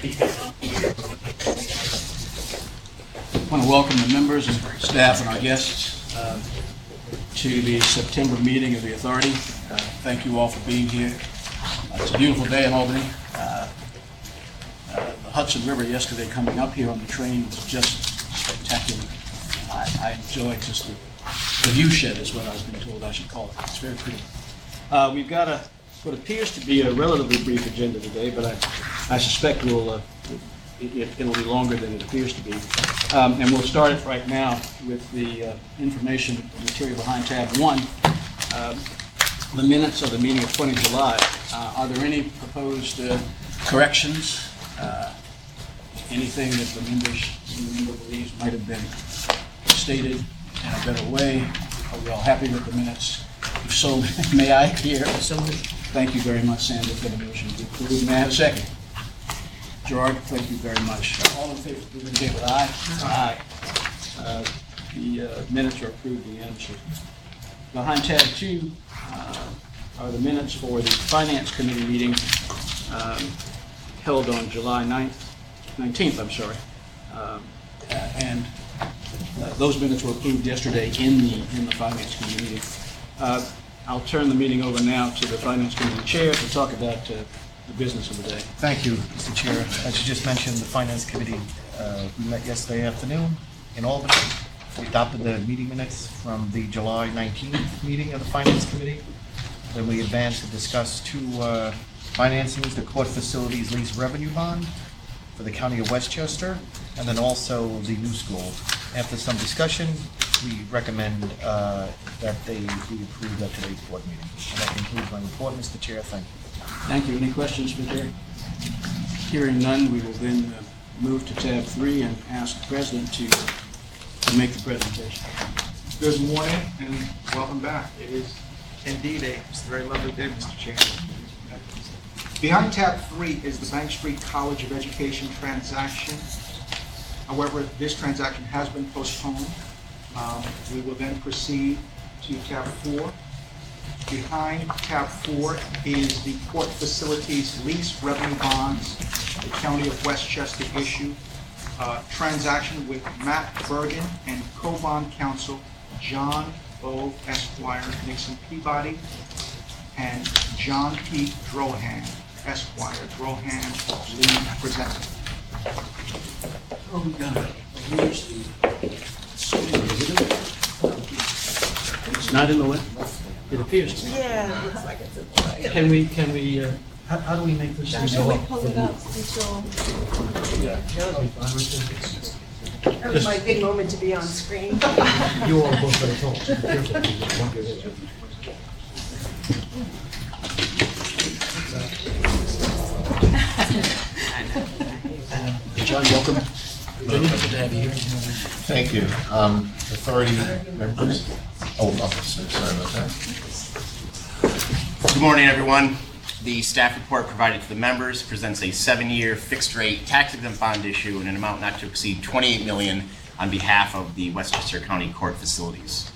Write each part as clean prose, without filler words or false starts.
I want to welcome the members and staff and our guests to the September meeting of the Authority. Thank you all for being here. It's a beautiful day in Albany. The Hudson River yesterday coming up here on the train was just spectacular. I enjoyed just the view shed is what I've been told I should call it. It's very pretty. We've got what appears to be a relatively brief agenda today, but I suspect it'll be longer than it appears to be. And we'll start it right now with the information material behind tab 1, the minutes of the meeting of 20 July. Are there any proposed corrections? Anything that the member believes might have been stated in a better way? Are we all happy with the minutes? If so, may I hear? Thank you very much, Sandra, for the motion to approve. May I have a second? Gerard, thank you very much. All in favor, please indicate with aye. Aye. The minutes are approved unanimously. Behind tab 2 are the minutes for the Finance Committee meeting held on July 19th, I'm sorry. And those minutes were approved yesterday in the Finance Committee meeting. I'll turn the meeting over now to the Finance Committee Chair to talk about the business of the day. Thank you, Mr. Chair. As you just mentioned, the Finance Committee, we met yesterday afternoon in Albany. We adopted the meeting minutes from the July 19th meeting of the Finance Committee. Then we advanced to discuss two financings, the court facilities lease revenue bond for the County of Westchester, and then also the new school. After some discussion, we recommend that they be approved at today's board meeting. And that concludes my report, Mr. Chair. Thank you. Thank you. Any questions for Chair? Hearing none, we will then move to tab 3 and ask the President to make the presentation. Good morning and welcome back. It is indeed a very lovely day, Mr. Chair. Behind tab 3 is the Bank Street College of Education transaction. However, this transaction has been postponed. We will then proceed to tab 4. Behind tab 4 is the court facilities lease revenue bonds the County of Westchester issued. Transaction with Matt Bergen and co-bond counsel John O. Esquire, Nixon Peabody, and John P. Drohan, Esquire, Drohan, lead presenter. Oh, we got it. Here's the. It's not in the way. It appears to be. Yeah, it looks like it's a play. Can we, how do we make this thing Should go we up? pull it up until, Yeah. that was my big moment to be on screen. You all both very tall. Be careful. You won't get hit. John, welcome. Good to have you here. Thank you. Authority members. Officers, sorry about that. Good morning, everyone. The staff report provided to the members presents a 7-year fixed-rate tax-exempt bond issue in an amount not to exceed $28 million on behalf of the Westchester County Court Facilities.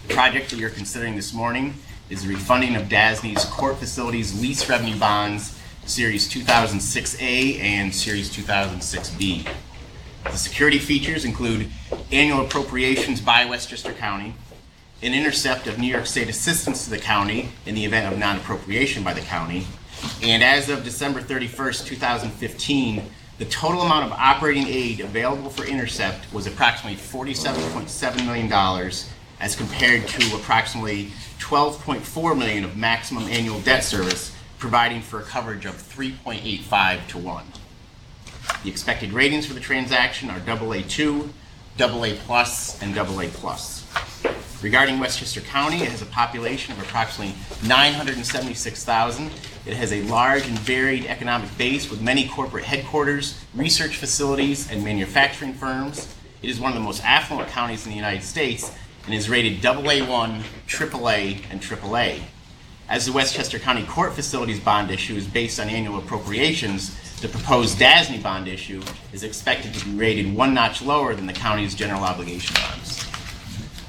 The project that you're considering this morning is the refunding of DASNY's Court Facilities Lease Revenue Bonds, Series 2006A and Series 2006B. The security features include annual appropriations by Westchester County, an intercept of New York State assistance to the county in the event of non-appropriation by the county, and as of December 31st, 2015, the total amount of operating aid available for intercept was approximately $47.7 million as compared to approximately $12.4 million of maximum annual debt service, providing for a coverage of 3.85 to 1. The expected ratings for the transaction are AA2, AA+, and AA+. Regarding Westchester County, it has a population of approximately 976,000. It has a large and varied economic base with many corporate headquarters, research facilities, and manufacturing firms. It is one of the most affluent counties in the United States and is rated AA1, AAA, and AAA. As the Westchester County Court Facilities bond issue is based on annual appropriations, the proposed DASNY bond issue is expected to be rated one notch lower than the county's general obligation bonds.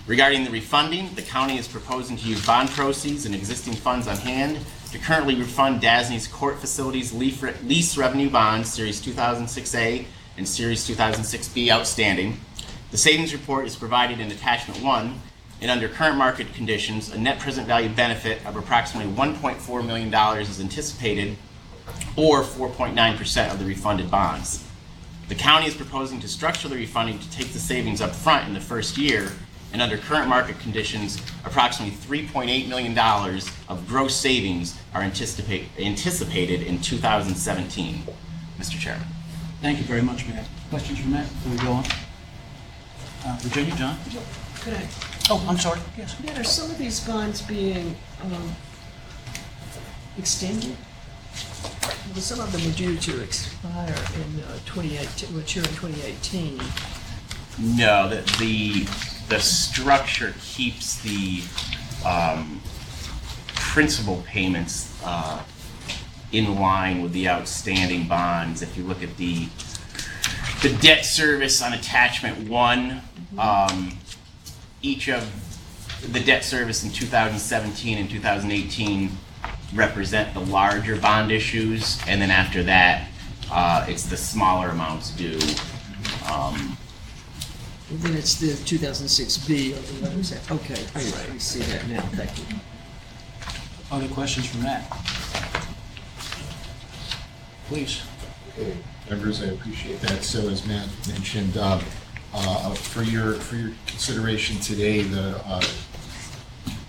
Regarding the refunding, the county is proposing to use bond proceeds and existing funds on hand to currently refund DASNY's court facilities lease revenue bonds, Series 2006A and Series 2006B outstanding. The savings report is provided in Attachment 1, and under current market conditions, a net present value benefit of approximately $1.4 million is anticipated, or 4.9% of the refunded bonds. The county is proposing to structure the refunding to take the savings up front in the first year, and under current market conditions, approximately $3.8 million of gross savings are anticipated in 2017. Mr. Chairman. Thank you very much, Matt. Questions from Matt before we go on? Virginia, John? Could I, Oh, I'm sorry. Yes. Matt, are some of these bonds being extended? Well, some of them are due to expire in 2018, mature in 2018. No, the structure keeps the principal payments in line with the outstanding bonds. If you look at the debt service on Attachment 1, each of the debt service in 2017 and 2018 represent the larger bond issues, and then after that, it's the smaller amounts due. And then it's the 2006B of the letter set. Okay, all right, I see that now, thank you. Other questions from Matt? Please. Okay, members, I appreciate that. So as Matt mentioned, for your consideration today, the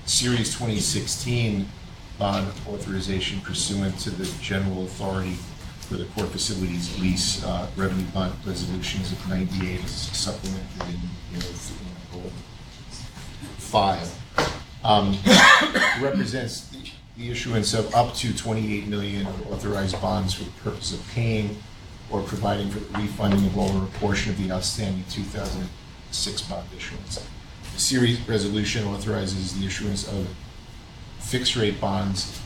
Series 2016 bond authorization pursuant to the general authority for the court facilities lease revenue bond resolutions of 98 is supplemented in 5. Represents the issuance of up to 28 million of authorized bonds for the purpose of paying or providing for the refunding of all or a portion of the outstanding 2006 bond issuance. The series resolution authorizes the issuance of fixed-rate bonds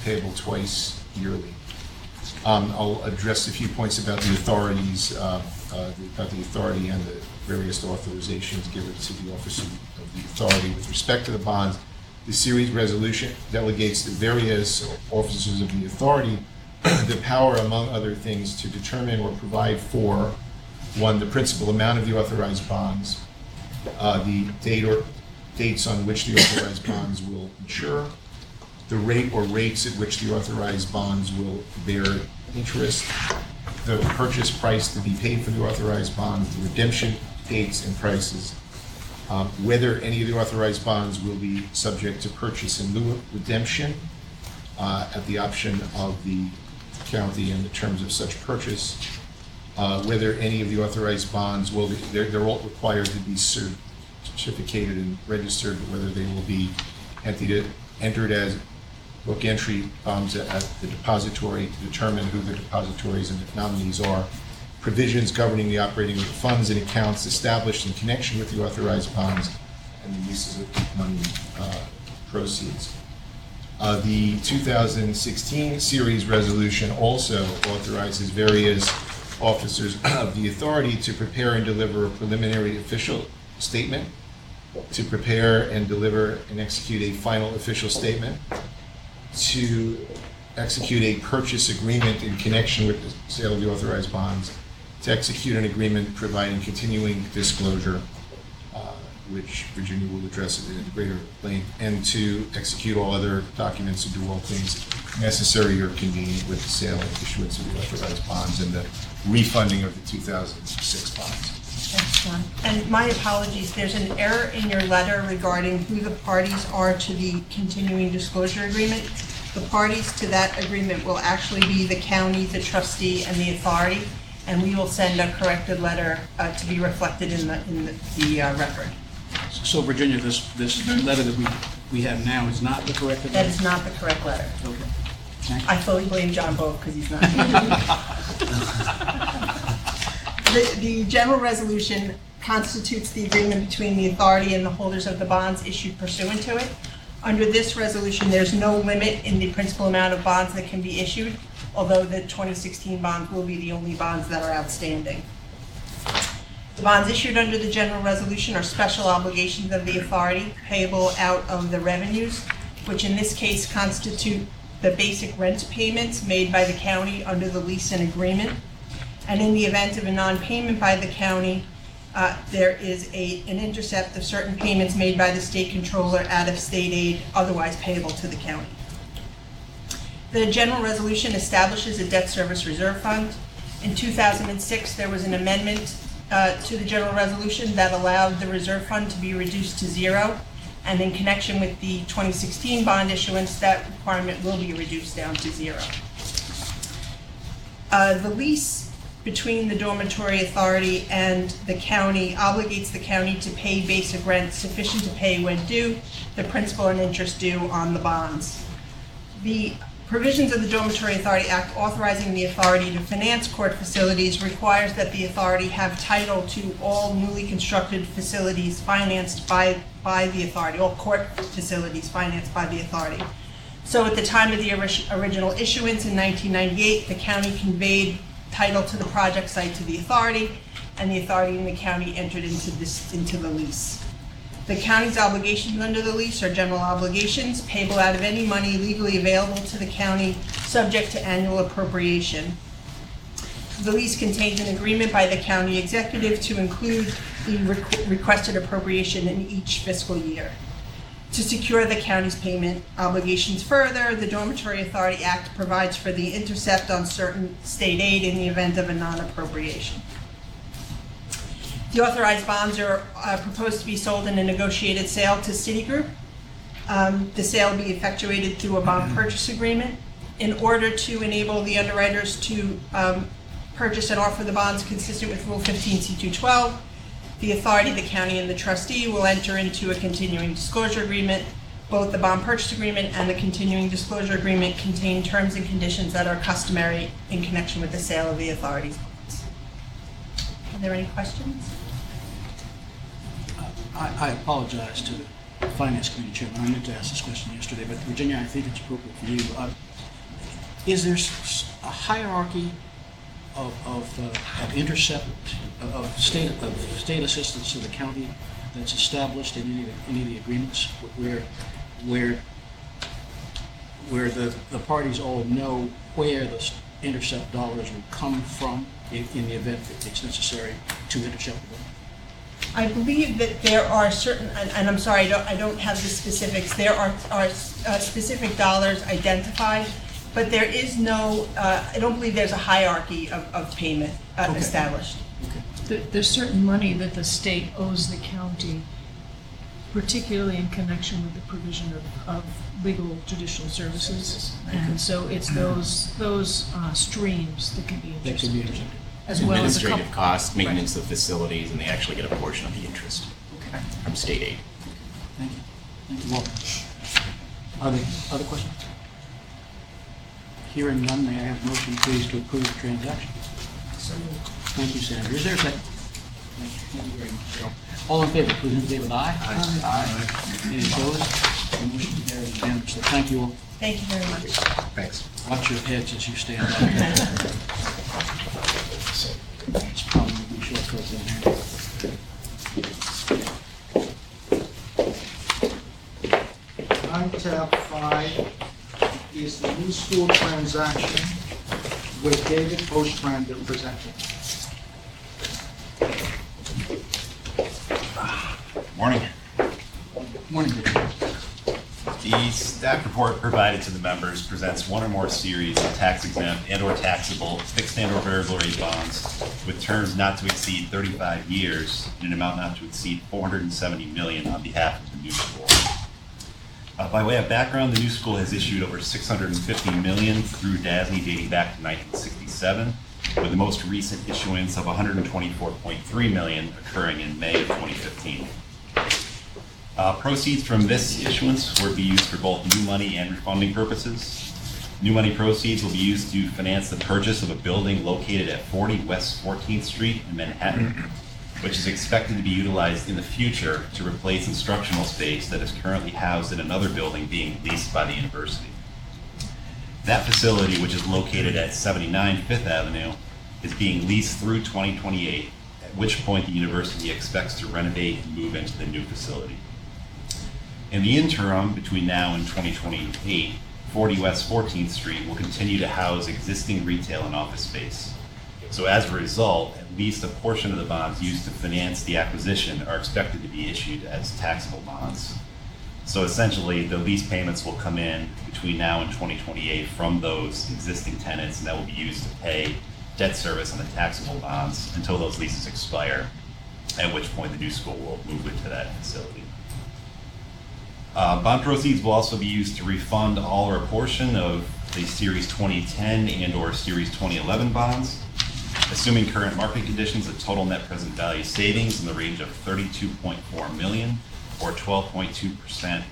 payable twice yearly. I'll address a few points about the authorities, about the authority and the various authorizations given to the Office of the Authority. With respect to the bonds, the series resolution delegates the various officers of the authority the power, among other things, to determine or provide for, 1, the principal amount of the authorized bonds, the date or dates on which the authorized bonds will mature, the rate or rates at which the authorized bonds will bear interest, the purchase price to be paid for the authorized bonds, the redemption dates and prices, whether any of the authorized bonds will be subject to purchase in lieu of redemption at the option of the county in the terms of such purchase, whether any of the authorized bonds will be, they're all required to be certificated and registered, whether they will be entered as book entry bonds at the depository to determine who the depositories and the nominees are, provisions governing the operating of the funds and accounts established in connection with the authorized bonds, and the uses of money proceeds. The 2016 series resolution also authorizes various officers of the authority to prepare and deliver a preliminary official statement, to prepare and deliver and execute a final official statement, to execute a purchase agreement in connection with the sale of the authorized bonds, to execute an agreement providing continuing disclosure, which Virginia will address in greater length, and to execute all other documents and do all things necessary or convenient with the sale and issuance of the authorized bonds and the refunding of the 2006 bonds. Thanks, John. And my apologies, there's an error in your letter regarding who the parties are to the continuing disclosure agreement. The parties to that agreement will actually be the county, the trustee, and the authority, and we will send a corrected letter to be reflected in the record. So Virginia, this letter that we have now is not the correct That is not the correct letter. Okay. Thank you. I fully blame John Bove because he's not here. The general resolution constitutes the agreement between the authority and the holders of the bonds issued pursuant to it. Under this resolution, there's no limit in the principal amount of bonds that can be issued, although the 2016 bonds will be the only bonds that are outstanding. The bonds issued under the general resolution are special obligations of the authority payable out of the revenues, which in this case constitute the basic rent payments made by the county under the lease and agreement. And in the event of a non-payment by the county, there is an intercept of certain payments made by the state controller out of state aid otherwise payable to the county. The general resolution establishes a debt service reserve fund. In 2006, there was an amendment to the general resolution that allowed the reserve fund to be reduced to zero. And in connection with the 2016 bond issuance, that requirement will be reduced down to zero. The lease between the dormitory authority and the county obligates the county to pay basic rent sufficient to pay when due, the principal and interest due on the bonds. The provisions of the Dormitory Authority Act authorizing the authority to finance court facilities requires that the authority have title to all newly constructed facilities financed by the authority, all court facilities financed by the authority. So at the time of the original issuance in 1998, the county conveyed title to the project site to the authority, and the authority and the county entered into the lease. The county's obligations under the lease are general obligations payable out of any money legally available to the county, subject to annual appropriation. The lease contains an agreement by the county executive to include the requested appropriation in each fiscal year. To secure the county's payment obligations further, the Dormitory Authority Act provides for the intercept on certain state aid in the event of a non-appropriation. The authorized bonds are proposed to be sold in a negotiated sale to Citigroup. The sale will be effectuated through a bond purchase agreement. In order to enable the underwriters to purchase and offer the bonds consistent with Rule 15C212, the authority, the county, and the trustee will enter into a continuing disclosure agreement. Both the bond purchase agreement and the continuing disclosure agreement contain terms and conditions that are customary in connection with the sale of the authority's bonds. Are there any questions? I apologize to the Finance Committee Chairman. I meant to ask this question yesterday, but Virginia, I think it's appropriate for you. Is there a hierarchy of intercept, of state assistance to the county that's established in any of the agreements where the parties all know where the intercept dollars will come from in the event that it's necessary to intercept the bond? I believe that there are certain, and I'm sorry, I don't have the specifics, there are specific dollars identified, but there is no, I don't believe there's a hierarchy of payment established. There's certain money that the state owes the county, particularly in connection with the provision of legal judicial services. And so it's those streams that can be That can be intercepted. intercepted. As well as a Administrative couple. costs, maintenance of facilities, and they actually get a portion of the interest from state aid. Thank you. Thank you, Walter. Are there other questions? Hearing none, may I have a motion, please, to approve the transaction? Thank you, Sandra. Is there a second? Thank you very much, Bill. All in favor, please indicate with aye. Aye. Any opposed? The motion carries unanimously. Thank you all. Thank you very much. Thanks. Watch your heads as you stand up. It's probably going to be short coat down here. On tab 5 is the new school transaction with David Ostrander presenting. Morning. Morning, Richard. The staff report provided to the members presents one or more series of tax-exempt and/or taxable fixed and/or variable rate bonds with terms not to exceed 35 years in an amount not to exceed $470 million on behalf of the new school. By way of background, the new school has issued over $650 million through DASNY dating back to 1967, with the most recent issuance of $124.3 million occurring in May of 2015. Proceeds from this issuance will be used for both new money and refunding purposes. New money proceeds will be used to finance the purchase of a building located at 40 West 14th Street in Manhattan, which is expected to be utilized in the future to replace instructional space that is currently housed in another building being leased by the university. That facility, which is located at 79 Fifth Avenue, is being leased through 2028, at which point the university expects to renovate and move into the new facility. In the interim, between now and 2028, 40 West 14th Street will continue to house existing retail and office space. So as a result, at least a portion of the bonds used to finance the acquisition are expected to be issued as taxable bonds. So essentially, the lease payments will come in between now and 2028 from those existing tenants, and that will be used to pay debt service on the taxable bonds until those leases expire, at which point the new school will move into that facility. Bond proceeds will also be used to refund all or a portion of the Series 2010 and/or Series 2011 bonds. Assuming current market conditions, a total net present value savings in the range of $32.4 million or 12.2%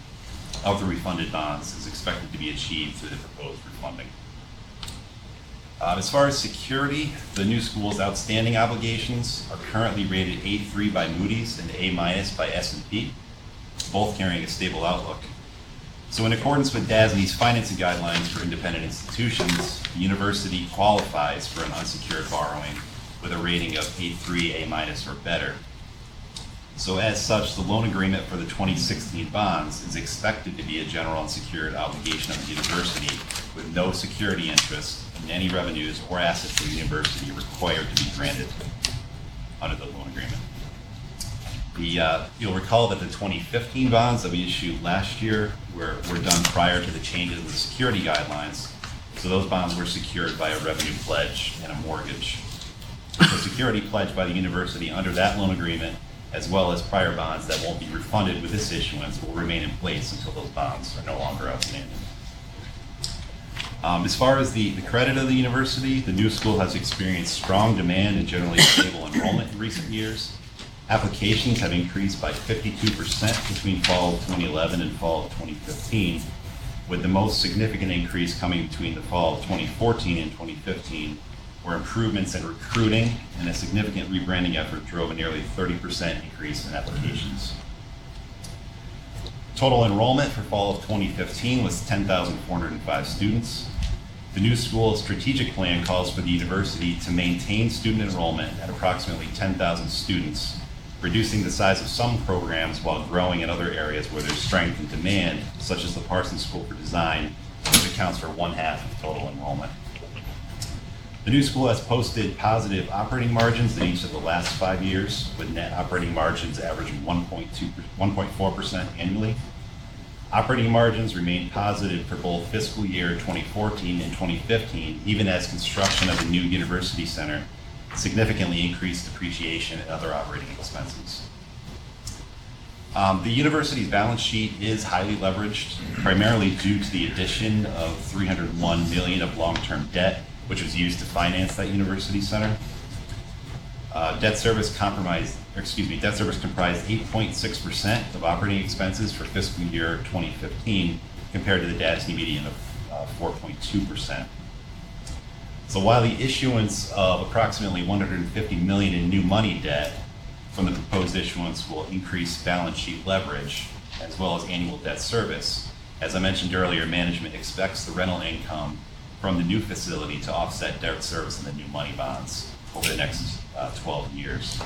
of the refunded bonds is expected to be achieved through the proposed refunding. As far as security, the new school's outstanding obligations are currently rated A3 by Moody's and A- by S&P, both carrying a stable outlook. So in accordance with DASNY's financing guidelines for independent institutions, the university qualifies for an unsecured borrowing with a rating of A3, A- or better. So as such, the loan agreement for the 2016 bonds is expected to be a general unsecured obligation of the university with no security interest in any revenues or assets of the university required to be granted under the loan agreement. You'll recall that the 2015 bonds that we issued last year were done prior to the changes in the security guidelines. So those bonds were secured by a revenue pledge and a mortgage. The security pledged by the university under that loan agreement, as well as prior bonds that won't be refunded with this issuance, will remain in place until those bonds are no longer outstanding. As far as the credit of the university, the new school has experienced strong demand and generally stable enrollment in recent years. Applications have increased by 52% between fall of 2011 and fall of 2015, with the most significant increase coming between the fall of 2014 and 2015, where improvements in recruiting and a significant rebranding effort drove a nearly 30% increase in applications. Total enrollment for fall of 2015 was 10,405 students. The new school's strategic plan calls for the university to maintain student enrollment at approximately 10,000 students, reducing the size of some programs while growing in other areas where there's strength and demand, such as the Parsons School for Design, which accounts for 1/2 of total enrollment. The new school has posted positive operating margins in each of the last 5 years, with net operating margins averaging 1.4% annually. Operating margins remained positive for both fiscal year 2014 and 2015, even as construction of the new university center significantly increased depreciation and other operating expenses. The university's balance sheet is highly leveraged, primarily due to the addition of $301 million of long-term debt, which was used to finance that university center. Debt service comprised 8.6% of operating expenses for fiscal year 2015, compared to the DASNY median of 4.2%. So while the issuance of approximately $150 million in new money debt from the proposed issuance will increase balance sheet leverage as well as annual debt service, as I mentioned earlier, management expects the rental income from the new facility to offset debt service and the new money bonds over the next 12 years.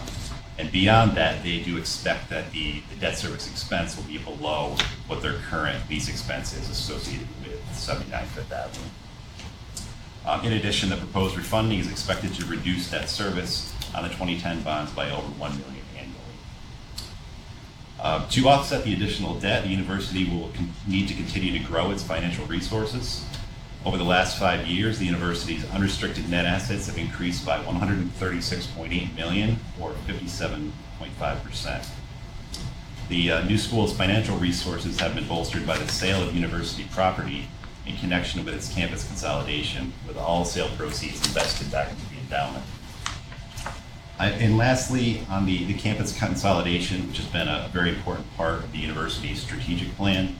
And beyond that, they do expect that the debt service expense will be below what their current lease expense is associated with 79 Fifth Avenue. In addition, the proposed refunding is expected to reduce debt service on the 2010 bonds by over $1 million annually. To offset the additional debt, the university will need to continue to grow its financial resources. Over the last 5 years, the university's unrestricted net assets have increased by $136.8 million, or 57.5%. The new school's financial resources have been bolstered by the sale of university property in connection with its campus consolidation, with all sale proceeds invested back into the endowment. And lastly, on the campus consolidation, which has been a very important part of the university's strategic plan,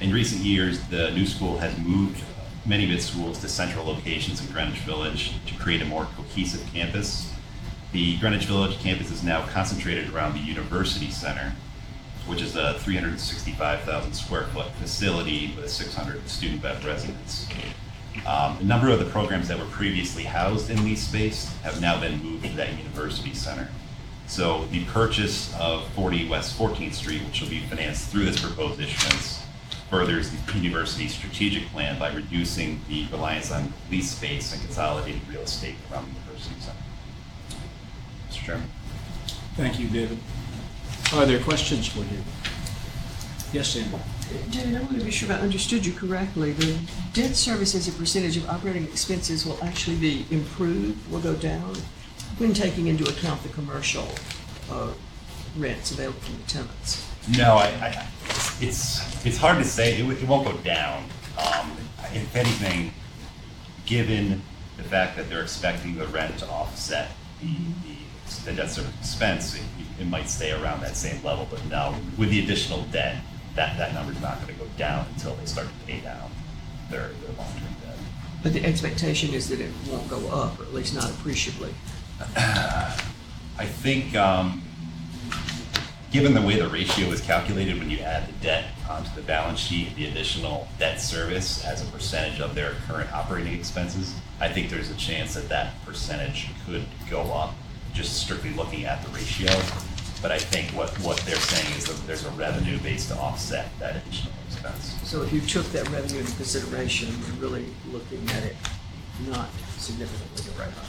in recent years, the new school has moved many of its schools to central locations in Greenwich Village to create a more cohesive campus. The Greenwich Village campus is now concentrated around the University Center, which is a 365,000 square foot facility with a 600 student bed residence. A number of the programs that were previously housed in lease space have now been moved to that University Center. So the purchase of 40 West 14th Street, which will be financed through this proposed issuance, furthers the university's strategic plan by reducing the reliance on lease space and consolidating real estate around the university center. Mr. Chairman. Thank you, David. Are there questions for David? Yes, Sandy? David, I want to be sure I understood you correctly. The debt service as a percentage of operating expenses will actually be improved, will go down, when taking into account the commercial rents available from the tenants. No, it's hard to say. It won't go down. If anything, given the fact that they're expecting the rent to offset the debt service expense, it might stay around that same level. But no, with the additional debt, that number's not going to go down until they start to pay down their long-term debt. But the expectation is that it won't go up, or at least not appreciably. I think, given the way the ratio is calculated when you add the debt onto the balance sheet, the additional debt service as a percentage of their current operating expenses, I think there's a chance that that percentage could go up, just strictly looking at the ratio. But I think what they're saying is that there's a revenue base to offset that additional expense. So if you took that revenue into consideration, you're really looking at it not significantly right on.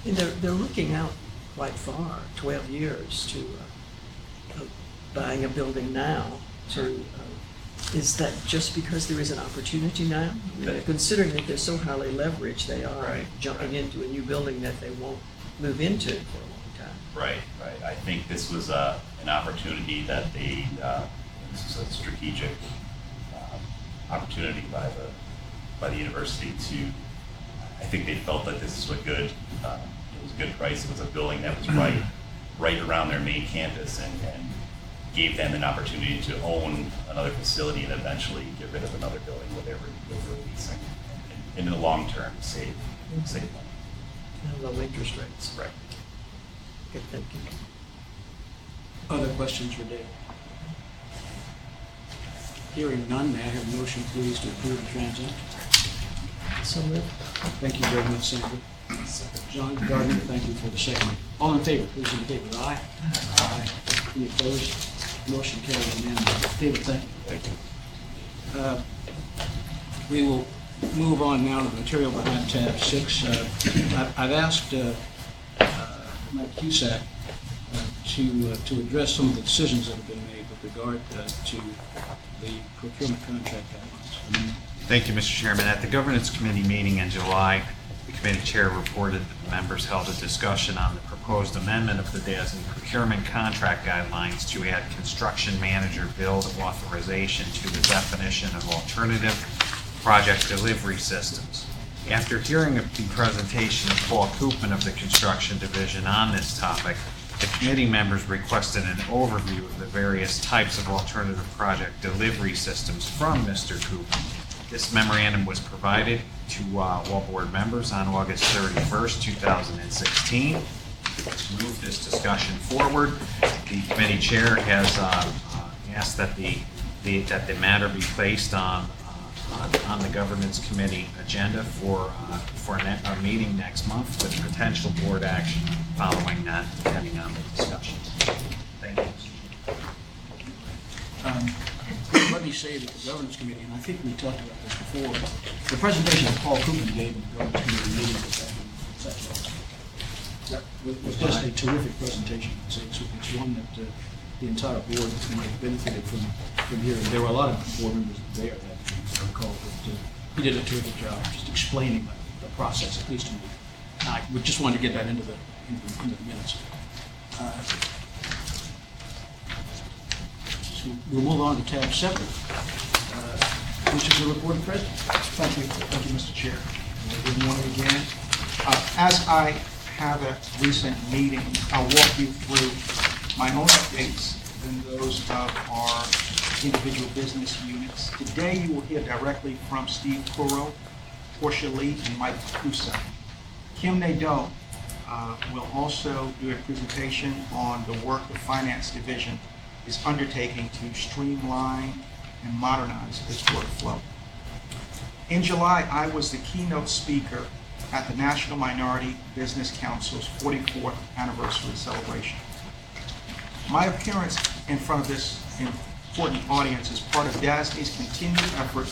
And they're looking out quite far, 12 years to buying a building now. Is that just because there is an opportunity now? I mean, considering that they're so highly leveraged, they are jumping into a new building that they won't move into for a long time. Right. I think this was an opportunity that this is a strategic opportunity by the university to. I think they felt that this is a good. It was a good price. It was a building that was right around their main campus, and gave them an opportunity to own another facility and eventually get rid of another building where they were leasing. And in the long term, save money. And low interest rates. Right. Good thinking. Other questions for David? Hearing none, may I have a motion, please, to approve the transaction? So moved. Thank you very much, Senator. John Gardner, thank you for the second. All in favor, please indicate with aye. Aye. Any opposed? Motion carries unanimously. David, thank you. Thank you. We will move on now to the material behind tab 6. I've asked Mike Cusack to address some of the decisions that have been made with regard to the procurement contract guidelines. Thank you, Mr. Chairman. At the Governance Committee meeting in July, the committee chair reported that the members held a discussion on the proposed amendment of the DASNY procurement contract guidelines to add construction manager build authorization to the definition of alternative project delivery systems. After hearing the presentation of Paul Koopman of the Construction Division on this topic, the committee members requested an overview of the various types of alternative project delivery systems from Mr. Koopman. This memorandum was provided to all board members on August 31st, 2016. Let's move this discussion forward. The committee chair has asked that the matter be placed on the governance committee agenda for our meeting next month with potential board action following that, depending on the discussion. Thank you. Let me say that the Governance Committee, and I think we talked about this before, the presentation that Paul Koopman gave in the Governance Committee meeting was just a terrific presentation. It's one that the entire board has benefited from hearing. There were a lot of board members there that I recall, but he did a terrific job just explaining the process, at least to me. And I just wanted to get that into the minutes. So we'll move on to tab 7, which is the report of the president. Thank you, Mr. Chair. Good morning again. As I have a recent meeting, I'll walk you through my own updates and those of our individual business units. Today, you will hear directly from Steve Kuro, Portia Lee, and Mike Cusack. Kim Nadeau will also do a presentation on the work the Finance Division is undertaking to streamline and modernize its workflow. In July, I was the keynote speaker at the National Minority Business Council's 44th anniversary celebration. My appearance in front of this important audience as part of DASNY's continued effort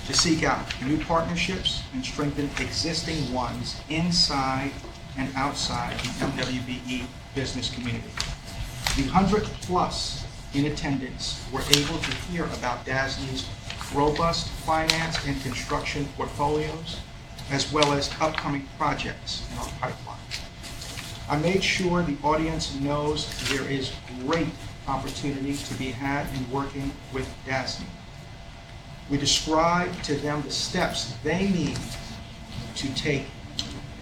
to seek out new partnerships and strengthen existing ones inside and outside the MWBE business community. The 100+ in attendance were able to hear about DASNY's robust finance and construction portfolios, as well as upcoming projects in our pipeline. I made sure the audience knows there is great opportunity to be had in working with DASNY. We described to them the steps they need to take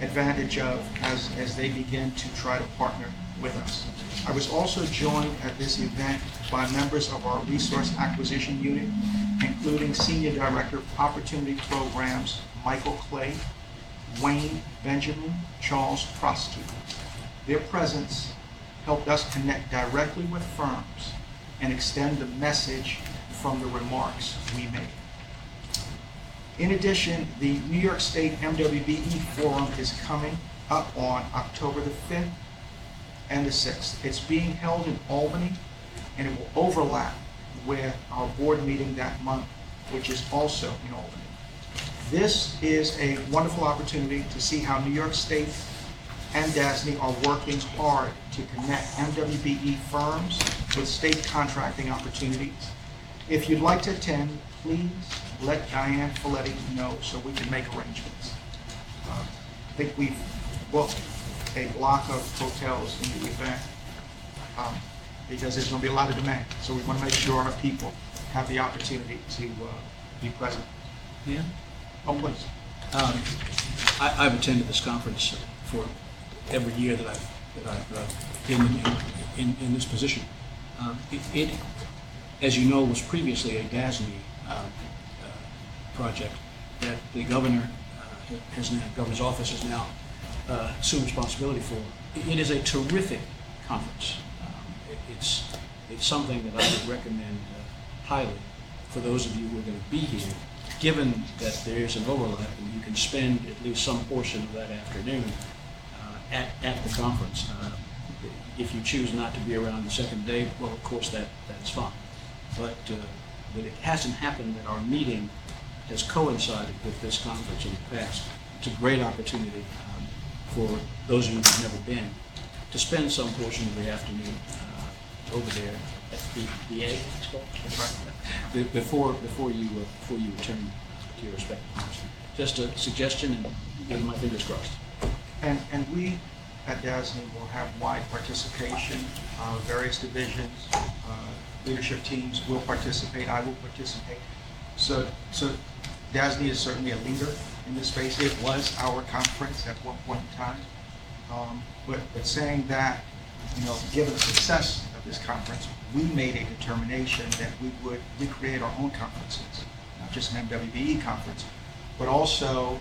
advantage of as they begin to try to partner with us. I was also joined at this event by members of our Resource Acquisition Unit, including Senior Director of Opportunity Programs, Michael Clay, Wayne Benjamin, Charles Prosky. Their presence helped us connect directly with firms and extend the message from the remarks we made. In addition, the New York State MWBE Forum is coming up on October the 5th and the 6th. It's being held in Albany, and it will overlap with our board meeting that month, which is also in Albany. This is a wonderful opportunity to see how New York State and DASNY are working hard to connect MWBE firms with state contracting opportunities. If you'd like to attend, please let Diane Folletti know so we can make arrangements. I think we've booked a block of hotels in the event because there's going to be a lot of demand. So we want to make sure our people have the opportunity to be present. Yeah. Oh, please. I've attended this conference for every year that I've been in this position. It, as you know, was previously a DASNY project that the governor governor's office has now assumed responsibility for. It is a terrific conference. It's something that I would recommend highly for those of you who are going to be here, given that there's an overlap and you can spend at least some portion of that afternoon at the conference. If you choose not to be around the second day, well, of course, that's fine. But it hasn't happened that our meeting has coincided with this conference in the past. It's a great opportunity for those of you who've never been to spend some portion of the afternoon over there at the A, it's called. That's right. Before you return to your respective homes. Just a suggestion, and give my fingers crossed. And we at DASNY will have wide participation. Various divisions, leadership teams will participate. I will participate. So DASNY is certainly a leader in this space. It was our conference at one point in time. But saying that, given the success of this conference, we made a determination that we would recreate our own conferences, not just an MWBE conference, but also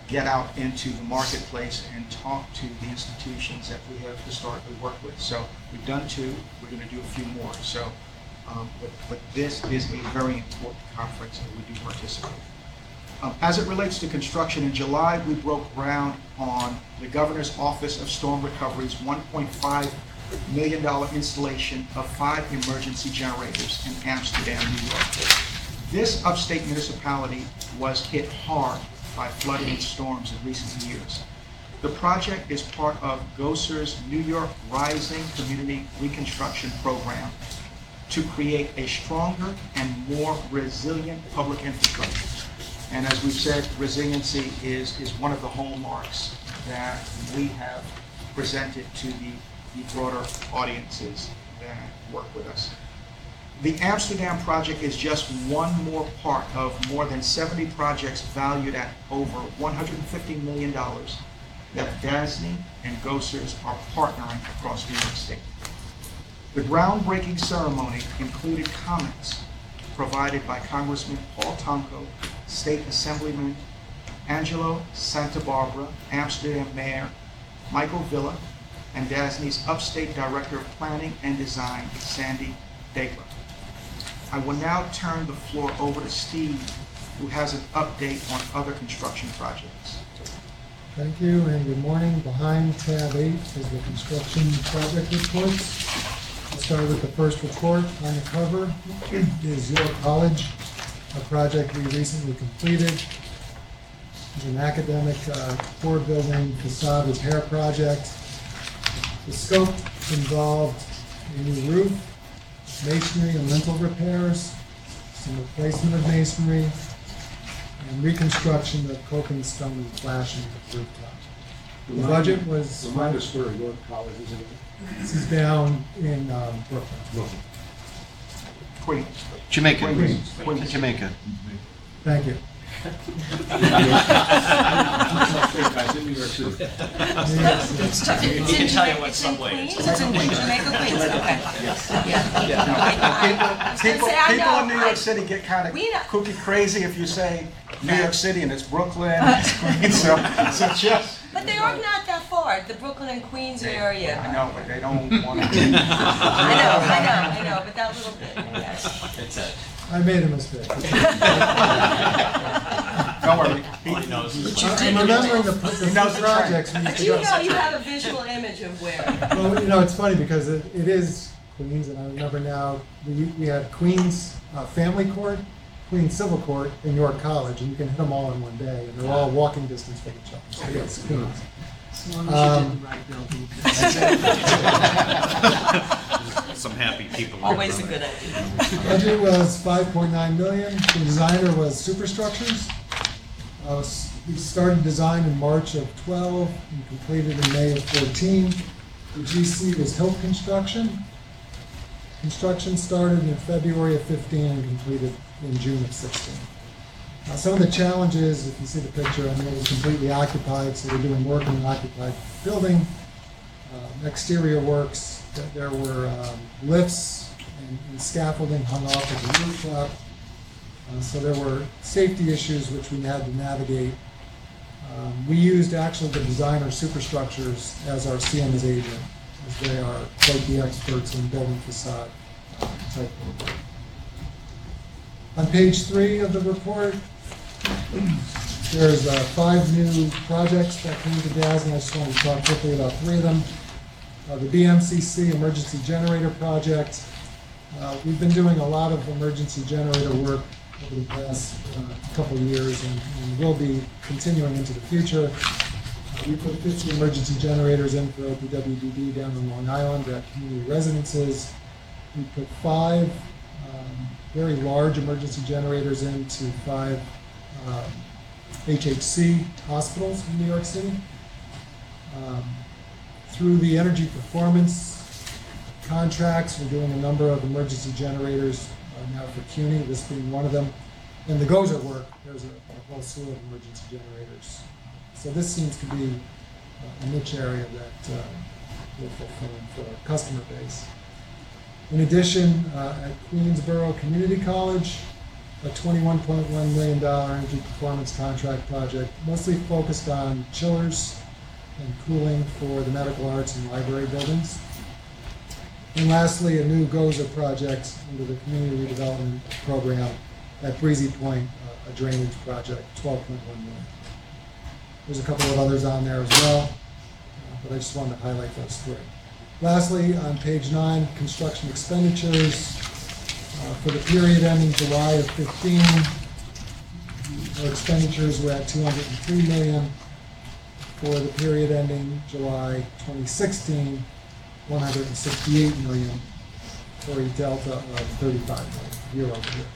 get out into the marketplace and talk to the institutions that we have historically worked with. So we've done 2, we're going to do a few more. So, but this is a very important conference and we do participate. As it relates to construction, in July, we broke ground on the Governor's Office of Storm Recovery's $1.5 million installation of 5 emergency generators in Amsterdam, New York. This upstate municipality was hit hard by flooding and storms in recent years. The project is part of GOSER's New York Rising Community Reconstruction Program to create a stronger and more resilient public infrastructure. And as we've said, resiliency is one of the hallmarks that we have presented to the broader audiences that work with us. The Amsterdam project is just one more part of more than 70 projects valued at over $150 million that DASNY and GOSERS are partnering across New York State. The groundbreaking ceremony included comments provided by Congressman Paul Tonko, State Assemblyman Angelo Santabarbara, Amsterdam Mayor Michael Villa, and DASNY's Upstate Director of Planning and Design, Sandy Degler. I will now turn the floor over to Steve, who has an update on other construction projects. Thank you, and good morning. Behind tab 8 is the construction project reports. Let's start with the first report on the cover is York College, a project we recently completed. It's an academic core building facade repair project. The scope involved a new roof, masonry and lintel repairs, some replacement of masonry, and reconstruction of coping stone and flashing of the rooftop. The budget was... Remind us where York College is. This is down in Brooklyn. Queens. Jamaica. Queens. Jamaica. Thank you. Guys in New York City. He can tell you what subway it is. It's in Jamaica, Queens, okay. People in New York City get kind of kooky crazy if you say New York City and it's Brooklyn, it's Queens, so just... But they are not that far, the Brooklyn and Queens area. I know, but they don't want to... I know, but that little bit, yes. I made a mistake. Don't worry. I'm remembering the projects. we used But to you go- know you have a visual image of where. Well, it's funny because it is Queens, and I remember now, we had Queens Family Court, Queens Civil Court, and York College, and you can hit them all in one day, and they're all walking distance from each other. So yes, Queens. As long as you didn't write building. Some happy people. Always a good idea. Budget was $5.9 million. The designer was Superstructures. We started design in March of 12 and completed in May of 14. The GC was Hill Construction. Construction started in February of 15 and completed in June of 16. Some of the challenges, if you see the picture, it was completely occupied, so we're doing work in an occupied building. Exterior works, there were lifts and scaffolding hung off of the rooftop. So there were safety issues which we had to navigate. We used actually the designer Superstructures as our CM's agent, as they are quite the experts in building facade type work. On page 3 of the report, there's 5 new projects that came to DASNY. I just wanted to talk quickly about 3 of them. The BMCC emergency generator project. We've been doing a lot of emergency generator work over the past couple of years and will be continuing into the future. We put 50 emergency generators in for OPWDD down in Long Island at community residences. We put 5 very large emergency generators into 5 HHC hospitals in New York City. Through the energy performance contracts, we're doing a number of emergency generators now for CUNY, this being one of them. And the GOZA work, there's a whole slew of emergency generators. So this seems to be a niche area that we're fulfilling for our customer base. In addition, at Queensborough Community College, a $21.1 million energy performance contract project, mostly focused on chillers and cooling for the medical arts and library buildings. And lastly, a new GOZA project under the Community Redevelopment Program at Breezy Point, a drainage project, $12.1 million. There's a couple of others on there as well, but I just wanted to highlight those 3. Lastly, on page 9, construction expenditures. For the period ending July of 15, our expenditures were at $203 million. For the period ending July 2016, $168 million, for a delta of $35 million year over year.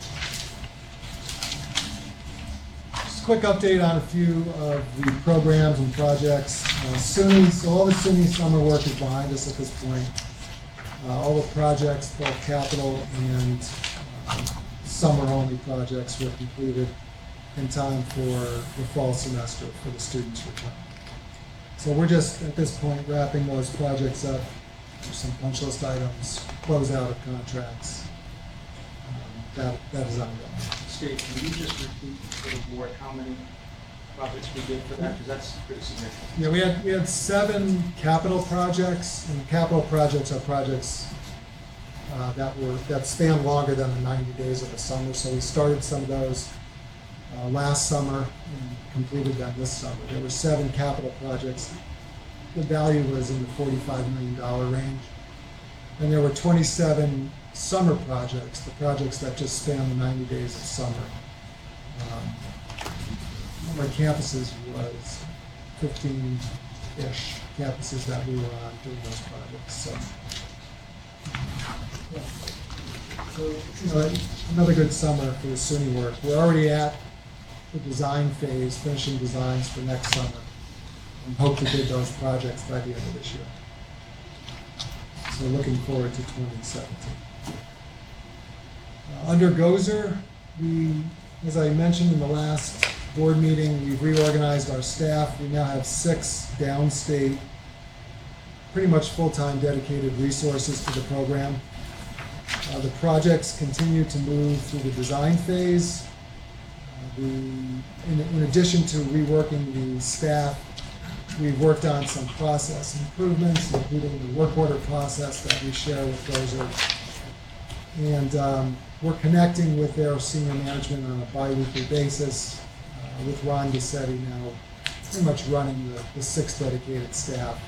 Just a quick update on a few of the programs and projects. SUNY, so all the SUNY summer work is behind us at this point. All the projects, both capital and summer-only projects, were completed in time for the fall semester for the students' return. So we're just, at this point, wrapping those projects up. There's some punch list items, close out of contracts. That is ongoing. Steve, can you just repeat for the board how many projects we did for that? Because that's pretty significant. Yeah, we had 7 capital projects, and capital projects are projects that span longer than the 90 days of the summer. So we started some of those last summer and completed them this summer. There were 7 capital projects. The value was in the $45 million range. And there were 27 summer projects, the projects that just span the 90 days of summer. Number of campuses was 15-ish campuses that we were on doing those projects. So another good summer for the SUNY work. We're already at the design phase, finishing designs for next summer, and hope to bid those projects by the end of this year. So looking forward to 2017. Under Gozer, as I mentioned in the last board meeting, we've reorganized our staff. We now have 6 downstate, pretty much full-time dedicated resources to the program. The projects continue to move through the design phase. In addition to reworking the staff, we've worked on some process improvements, including the work order process that we share with Gozer. And we're connecting with their senior management on a bi-weekly basis, with Ron Gassetti now pretty much running the 6 dedicated staff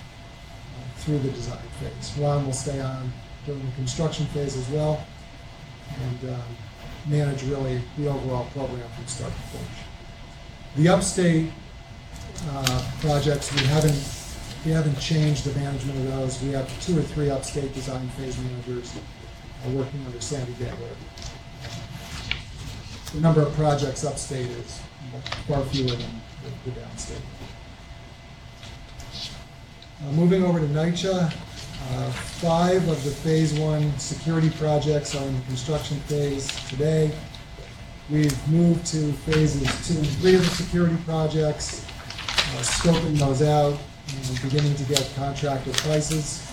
through the design phase. Ron will stay on during the construction phase as well, and manage really the overall program from start to finish. The upstate projects, we haven't changed the management of those. We have 2 or 3 upstate design phase managers working under Sandy Daggler. The number of projects upstate is far fewer than the downstate. Moving over to NYCHA, 5 of the phase 1 security projects are in the construction phase today. We've moved to phases 2 and 3 of the security projects, scoping those out and beginning to get contractor prices.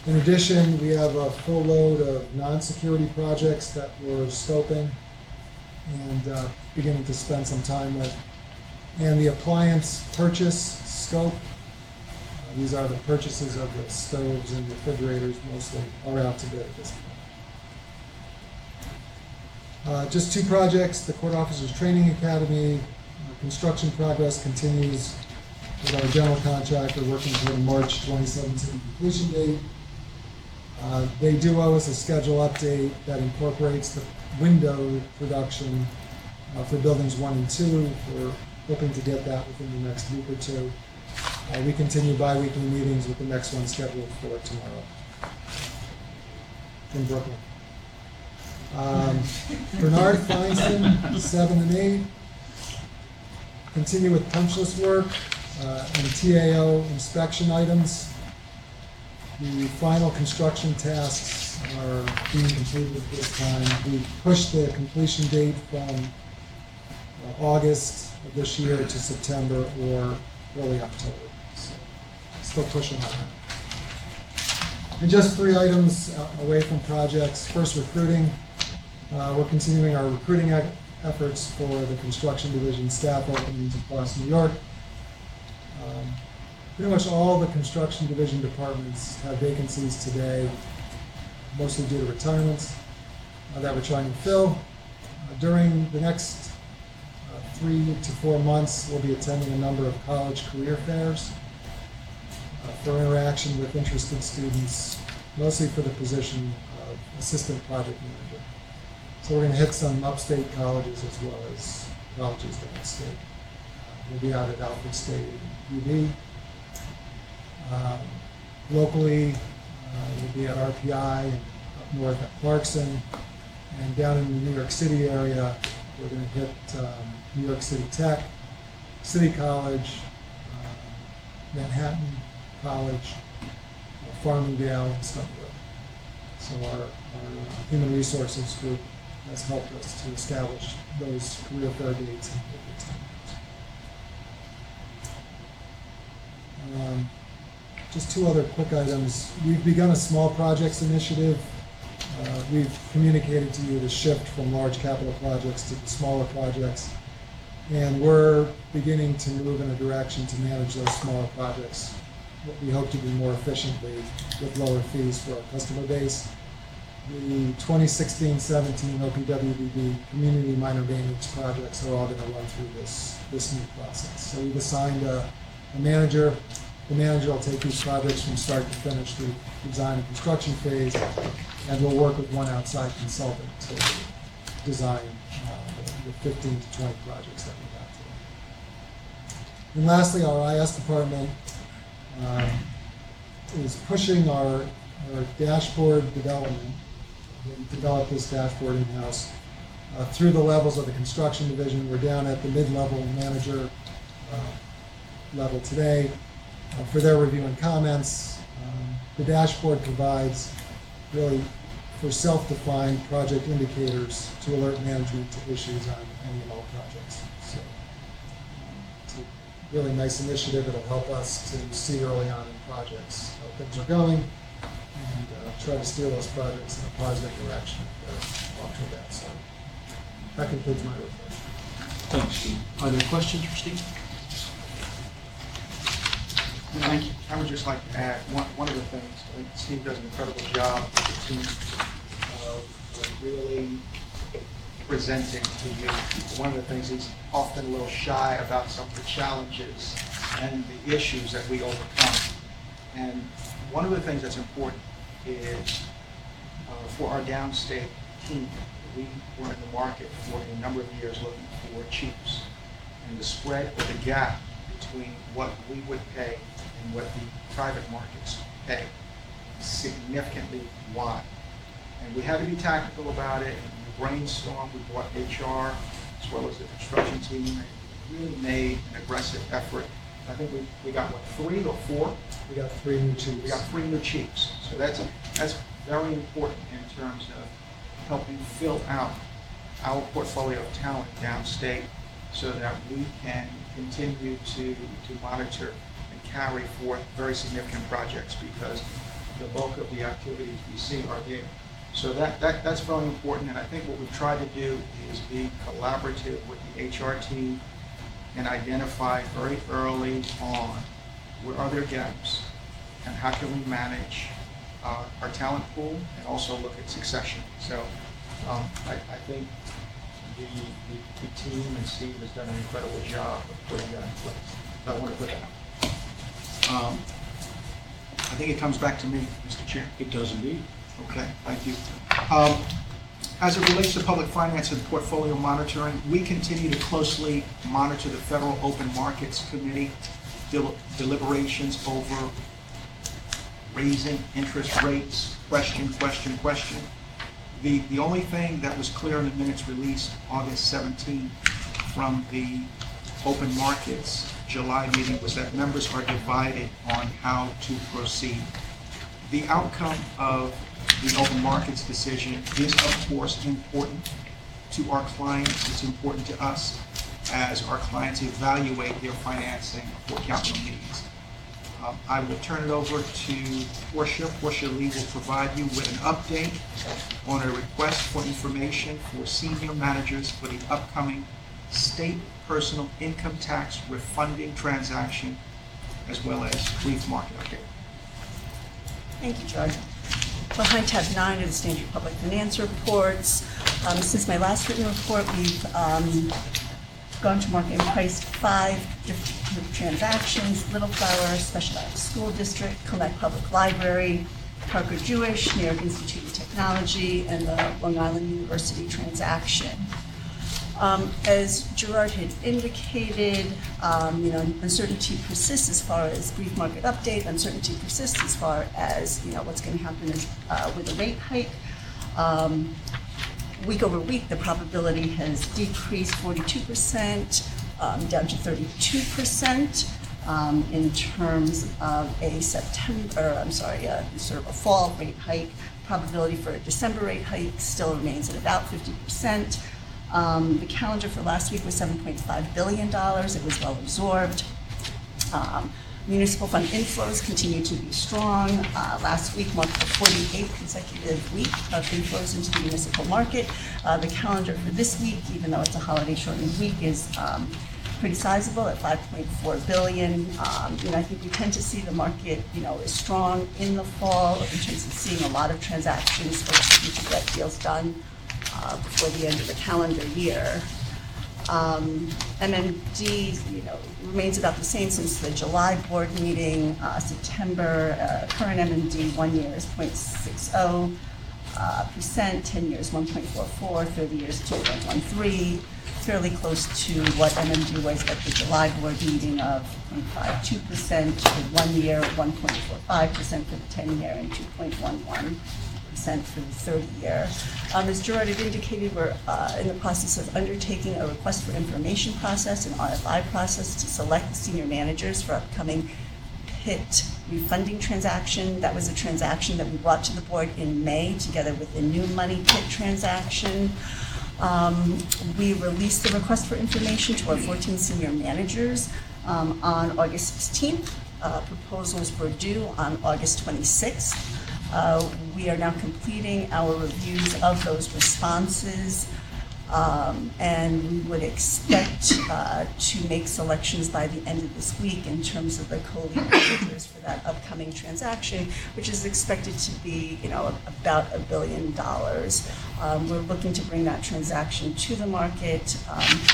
In addition, we have a full load of non-security projects that we're scoping and beginning to spend some time with. And the appliance purchase scope, these are the purchases of the stoves and refrigerators mostly, are out to bid at this point. Just 2 projects, the Court Officers Training Academy. Construction progress continues with our general contractor working toward a March 2017 completion date. They do owe us a schedule update that incorporates the window production for buildings 1 and 2. We're hoping to get that within the next week or 2. We continue bi-weekly meetings with the next one scheduled for tomorrow in Brooklyn. Bernard Feinston, 7 and 8. Continue with punch list work and TAO inspection items. The final construction tasks are being completed at this time. We pushed the completion date from August of this year to September or early October. So still pushing on that. And just 3 items away from projects. First, recruiting. We're continuing our recruiting efforts for the construction division staff openings across New York. Pretty much all the construction division departments have vacancies today, mostly due to retirements that we're trying to fill. During the next 3 to 4 months, we'll be attending a number of college career fairs for interaction with interested students, mostly for the position of assistant project manager. So we're going to hit some upstate colleges as well as colleges downstate. We'll be out at Alfred State and UV. Locally, we'll be at RPI and up north at Clarkson. And down in the New York City area, we're going to hit New York City Tech, City College, Manhattan College, Farmingdale, and Stumpville. So our human resources group has helped us to establish those career fair dates and just 2 other quick items. We've begun a small projects initiative. We've communicated to you the shift from large capital projects to smaller projects. And we're beginning to move in a direction to manage those smaller projects, what we hope to do more efficiently with lower fees for our customer base. The 2016-17 OPWBB community minor maintenance projects are all going to run through this new process. So we've assigned a manager The manager will take these projects from start to finish through design and construction phase, and we'll work with one outside consultant to design the 15 to 20 projects that we have today. And lastly, our IS department is pushing our dashboard development. We developed this dashboard in-house through the levels of the construction division. We're down at the mid-level manager level today for their review and comments. The dashboard provides really for self-defined project indicators to alert management to issues on any and all projects. So it's a really nice initiative. It'll help us to see early on in projects how things are going and try to steer those projects in a positive direction if they're off to a bad start. That concludes my report. Thanks, Steve. Are there questions for Steve? Thank you. I would just like to add, one of the things, I think Steve does an incredible job with the team of really presenting to you. One of the things he's often a little shy about some of the challenges and the issues that we overcome. And one of the things that's important is for our downstate team, we were in the market for a number of years looking for chiefs. And the spread or the gap between what we would pay and what the private markets pay is significantly wide. And we had to be tactical about it. We brainstormed, we brought HR as well as the construction team. It really made an aggressive effort. I think we got, what, 3 or 4? We got 3 new chiefs. We got 3 new chiefs. So that's very important in terms of helping fill out our portfolio of talent downstate so that we can continue to monitor and carry forth very significant projects because the bulk of the activities we see are there. So that's very important, and I think what we've tried to do is be collaborative with the HR team and identify very early on where are there gaps and how can we manage our talent pool and also look at succession. So I think the team and Steve has done an incredible job of putting that in place. I want to put that out. I think it comes back to me, Mr. Chair. It does indeed. Okay, thank you. As it relates to public finance and portfolio monitoring, we continue to closely monitor the Federal Open Markets Committee deliberations over raising interest rates, question. The only thing that was clear in the minutes released August 17th from the Open Markets July meeting was that members are divided on how to proceed. The outcome of the Open Markets decision is, of course, important to our clients. It's important to us as our clients evaluate their financing for capital needs. I will turn it over to Portia. Portia Lee will provide you with an update on a request for information for senior managers for the upcoming state personal income tax refunding transaction, as well as brief market update. Thank you, George. Behind tab 9 of the standard public finance reports. Since my last written report, we've gone to market and priced 5 different transactions: Little Flower, Special Ed School District, Connect Public Library, Parker Jewish, New York Institute of Technology, and the Long Island University transaction. As Gerard had indicated, uncertainty persists as far as brief market update. Uncertainty persists as far as what's going to happen with the rate hike. Week over week, the probability has decreased 42% down to 32% in terms of a sort of a fall rate hike. Probability for a December rate hike still remains at about 50%. The calendar for last week was $7.5 billion. It was well absorbed. Municipal fund inflows continue to be strong. Last week marked the 48th consecutive week of inflows into the municipal market. The calendar for this week, even though it's a holiday shortened week, is pretty sizable at $5.4 billion. I think we tend to see the market, is strong in the fall in terms of seeing a lot of transactions, folks looking to get deals done before the end of the calendar year. MMD, remains about the same since the July board meeting. September, current MMD 1 year is 0.60%, 10 years 1.44, 30 years 2.13, fairly close to what MMD was at the July board meeting of 0.52% for 1 year, 1.45% for the 10 year, and 2.11% for the 30 year. As Gerard had indicated, we're in the process of undertaking a request for information process, an RFI process, to select the senior managers for upcoming PIT refunding transaction. That was a transaction that we brought to the board in May together with the new money PIT transaction. We released the request for information to our 14 senior managers on August 16th. Proposals were due on August 26th. We are now completing our reviews of those responses, and we would expect to make selections by the end of this week in terms of the co-lead managers for that upcoming transaction, which is expected to be, about $1 billion. We're looking to bring that transaction to the market,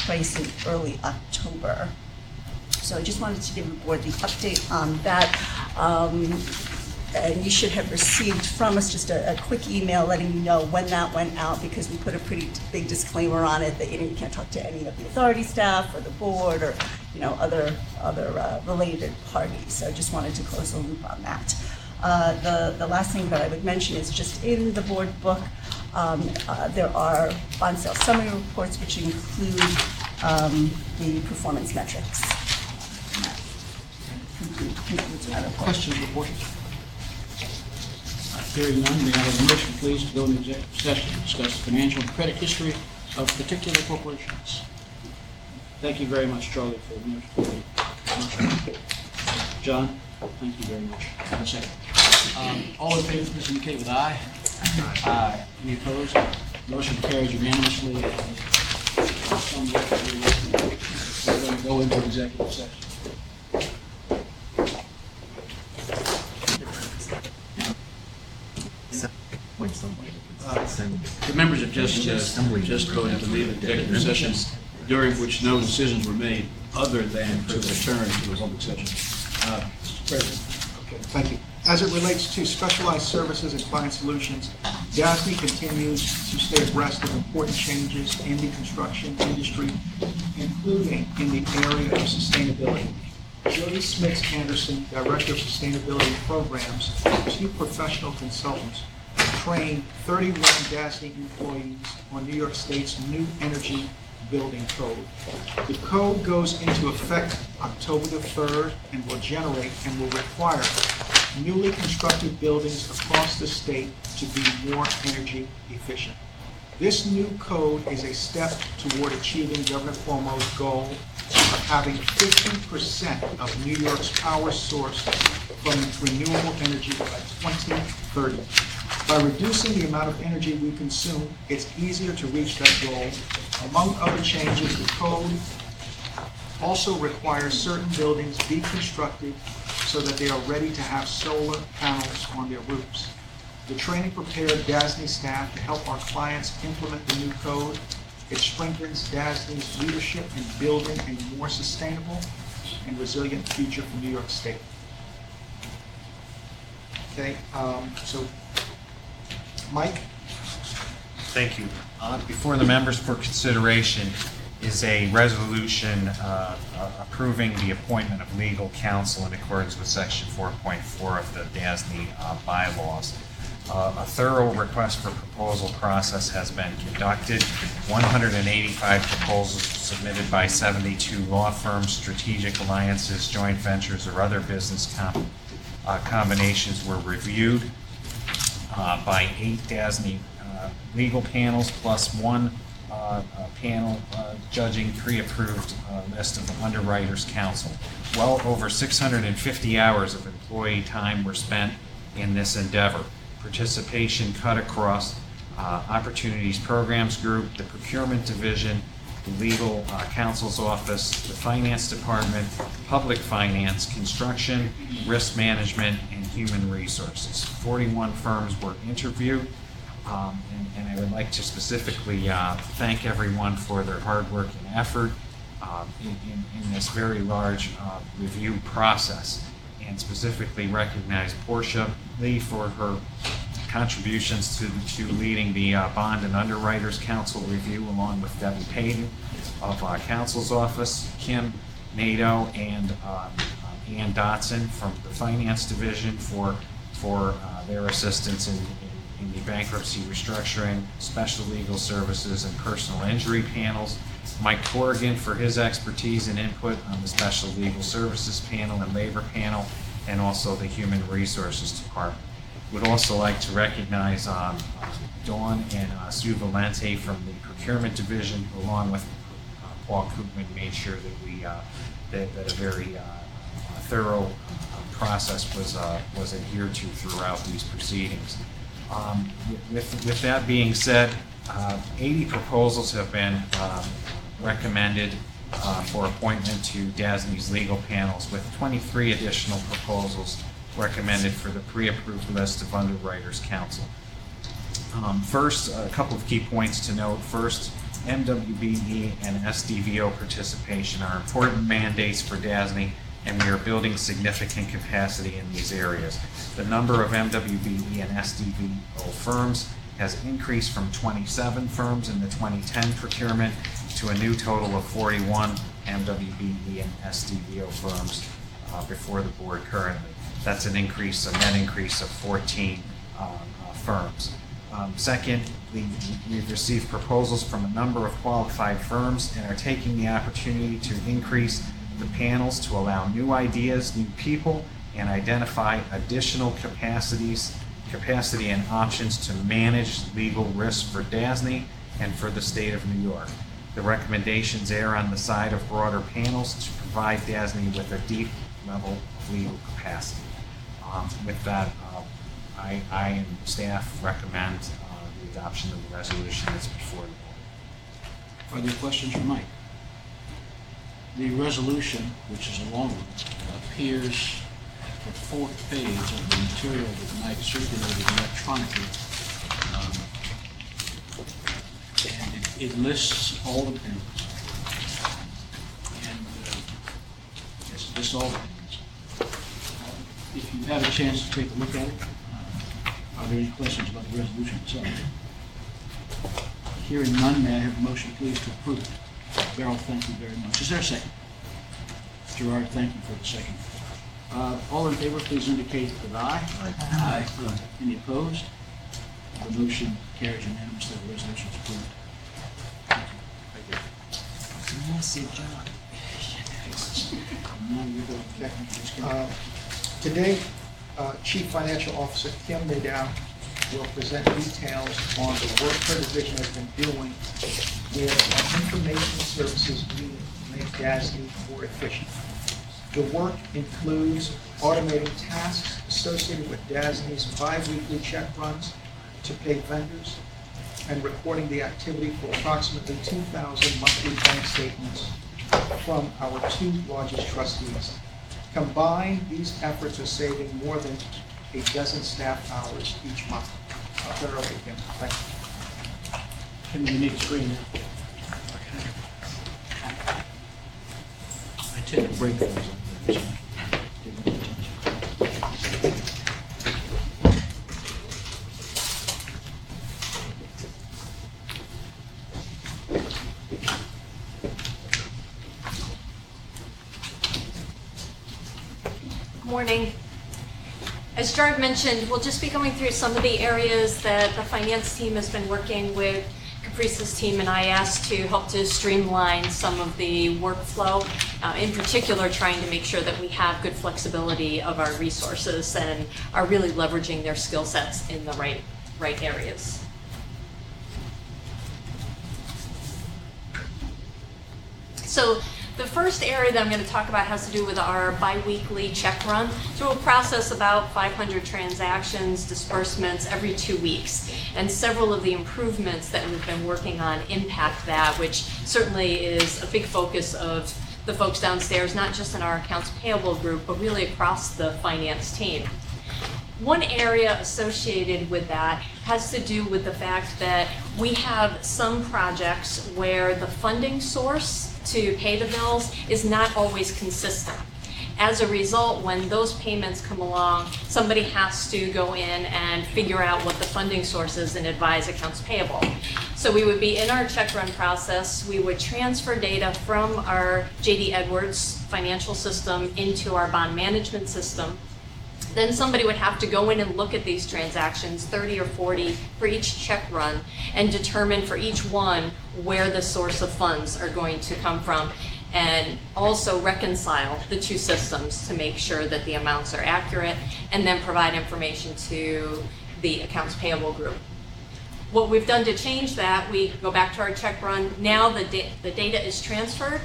priced in early October. So I just wanted to give the board the update on that. And you should have received from us just a quick email letting you know when that went out, because we put a pretty big disclaimer on it that you can't talk to any of the authority staff or the board or other related parties. So I just wanted to close the loop on that. The last thing that I would mention is just in the board book, there are bond sale summary reports which include the performance metrics. Questions, reports? Hearing none, may I have a motion, please, to go into executive session to discuss the financial and credit history of particular corporations? Thank you very much, Charlie, for the motion. John, thank you very much. Have a second. All in favor, please indicate with aye. Aye. Any opposed? Motion carries unanimously. We're going to go into executive session. The members have just voted to leave executive session, during which no decisions were made other than to return to the public session. Mr. President. Okay, thank you. As it relates to specialized services and client solutions, DASNY continues to stay abreast of important changes in the construction industry, including in the area of sustainability. Jody Smits-Anderson, Director of Sustainability Programs, 2 professional consultants, trained 31 DASNY employees on New York State's new energy building code. The code goes into effect October the 3rd and will require newly constructed buildings across the state to be more energy efficient. This new code is a step toward achieving Governor Cuomo's goal of having 50% of New York's power sourced from renewable energy by 2030. By reducing the amount of energy we consume, it's easier to reach that goal. Among other changes, the code also requires certain buildings be constructed so that they are ready to have solar panels on their roofs. The training prepared DASNY staff to help our clients implement the new code. It strengthens DASNY's leadership in building a more sustainable and resilient future for New York State. Okay, so Mike? Thank you. Before the members for consideration is a resolution approving the appointment of legal counsel in accordance with Section 4.4 of the DASNY bylaws. A thorough request for proposal process has been conducted. 185 proposals submitted by 72 law firms, strategic alliances, joint ventures, or other business combinations were reviewed by 8 DASNY legal panels plus 1 panel judging pre-approved list of Underwriters Council. Well over 650 hours of employee time were spent in this endeavor. Participation cut across Opportunities Programs Group, the Procurement Division, the Legal Counsel's Office, the Finance Department, Public Finance, Construction, Risk Management, and Human Resources. 41 firms were interviewed. And I would like to specifically thank everyone for their hard work and effort in this very large review process, and specifically recognize Portia Lee for her contributions to leading the Bond and Underwriters Council review, along with Debbie Payton of Counsel's Office, Kim Nato, and Ann Dotson from the Finance Division for their assistance in the bankruptcy restructuring, special legal services, and personal injury panels. Mike Corrigan for his expertise and input on the special legal services panel and labor panel, and also the human resources department. Would also like to recognize Dawn and Sue Valente from the procurement division, along with Paul Koopman, made sure that we that a very thorough process was adhered to throughout these proceedings. With that being said, 80 proposals have been recommended for appointment to DASNY's legal panels, with 23 additional proposals recommended for the pre-approved list of Underwriters Council. First, a couple of key points to note. First, MWBE and SDVO participation are important mandates for DASNY, and we are building significant capacity in these areas. The number of MWBE and SDVO firms has increased from 27 firms in the 2010 procurement to a new total of 41 MWBE and SDVO firms before the board currently. That's a net increase of 14 firms. Second, we've received proposals from a number of qualified firms and are taking the opportunity to increase the panels to allow new ideas, new people, and identify additional capacity and options to manage legal risk for DASNY and for the state of New York. The recommendations err on the side of broader panels to provide DASNY with a deep level of legal capacity. With that, I and staff recommend the adoption of the resolution that's before the board. Are there questions for Mike? The resolution, which is a long one, appears at the fourth page of the material that Mike circulated electronically. And it lists all the panels. And yes, it lists all the panels. If you have a chance to take a look at it, are there any questions about the resolution itself? Hearing none, may I have a motion, please, to approve? Beryl, thank you very much. Is there a second? Gerard, thank you for the second. All in favor, please indicate with aye. Aye. Any opposed? The motion carries unanimously. The resolution is approved. Thank you. Massive job. Now we go to technical. Today, Chief Financial Officer Kim Nadeau will present details on the work her division has been doing with information services needed to make DASNY more efficient. The work includes automating tasks associated with DASNY's bi-weekly check runs to pay vendors and recording the activity for approximately 2,000 monthly bank statements from our two largest trustees. Combined, these efforts are saving more than a dozen staff hours each month. I'll turn it over to Kim. Thank you. Kim, you need a screen now. I tend to break things like that. Morning. As Gerard mentioned, we'll just be going through some of the areas that the finance team has been working with Caprice's team and IAS to help to streamline some of the workflow, in particular trying to make sure that we have good flexibility of our resources and are really leveraging their skill sets in the right areas. So the first area that I'm going to talk about has to do with our bi-weekly check run. So we'll process about 500 transactions, disbursements every 2 weeks. And several of the improvements that we've been working on impact that, which certainly is a big focus of the folks downstairs, not just in our accounts payable group, but really across the finance team. One area associated with that has to do with the fact that we have some projects where the funding source to pay the bills is not always consistent. As a result, when those payments come along, somebody has to go in and figure out what the funding source is and advise accounts payable. So we would be in our check run process, we would transfer data from our JD Edwards financial system into our bond management system. Then somebody would have to go in and look at these transactions, 30 or 40 for each check run, and determine for each one where the source of funds are going to come from, and also reconcile the two systems to make sure that the amounts are accurate, and then provide information to the accounts payable group. What we've done to change that, we go back to our check run. Now the data is transferred,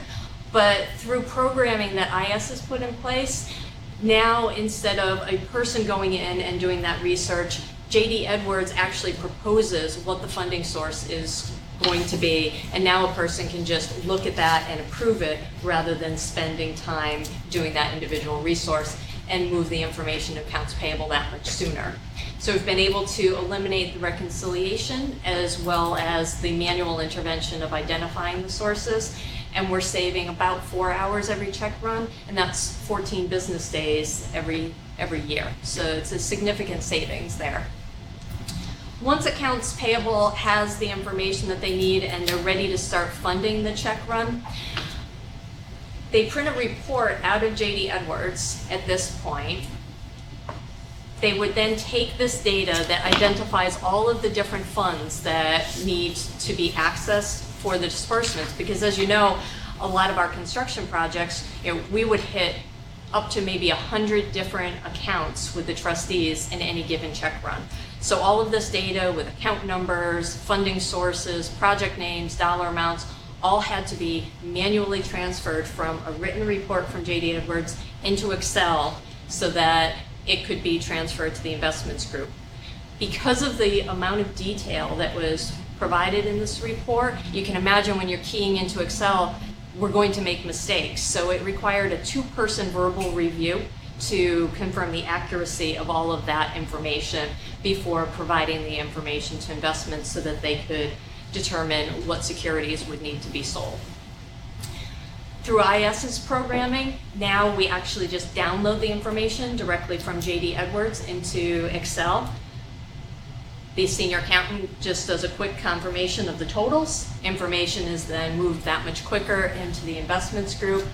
but through programming that IS has put in place, now instead of a person going in and doing that research, JD Edwards actually proposes what the funding source is going to be, and now a person can just look at that and approve it rather than spending time doing that individual resource, and move the information to accounts payable that much sooner. So we've been able to eliminate the reconciliation as well as the manual intervention of identifying the sources, and we're saving about 4 hours every check run, and that's 14 business days every year. So it's a significant savings there. Once accounts payable has the information that they need and they're ready to start funding the check run, they print a report out of JD Edwards at this point. They would then take this data that identifies all of the different funds that need to be accessed for the disbursements, because as you know, a lot of our construction projects, we would hit up to maybe 100 different accounts with the trustees in any given check run. So all of this data with account numbers, funding sources, project names, dollar amounts, all had to be manually transferred from a written report from JD Edwards into Excel so that it could be transferred to the investments group. Because of the amount of detail that was provided in this report, you can imagine when you're keying into Excel, we're going to make mistakes. So it required a 2-person verbal review to confirm the accuracy of all of that information before providing the information to investments so that they could determine what securities would need to be sold. Through IS's programming, now we actually just download the information directly from JD Edwards into Excel. The senior accountant just does a quick confirmation of the totals. Information is then moved that much quicker into the investments group,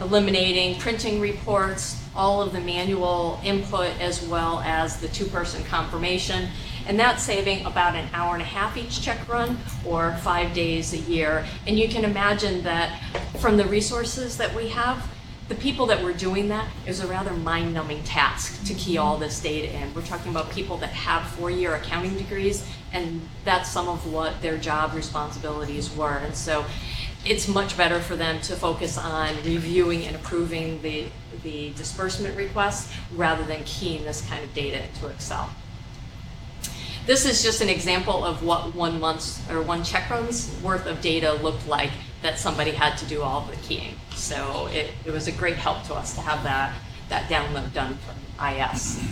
eliminating printing reports, all of the manual input, as well as the 2-person confirmation. And that's saving about an hour and a half each check run, or 5 days a year. And you can imagine that from the resources that we have, the people that were doing that is a rather mind-numbing task to key all this data in. We're talking about people that have 4-year accounting degrees, and that's some of what their job responsibilities were. And so it's much better for them to focus on reviewing and approving the disbursement requests rather than keying this kind of data into Excel. This is just an example of what 1 month's or 1 check run's worth of data looked like that somebody had to do all of the keying. So it was a great help to us to have that download done from IS.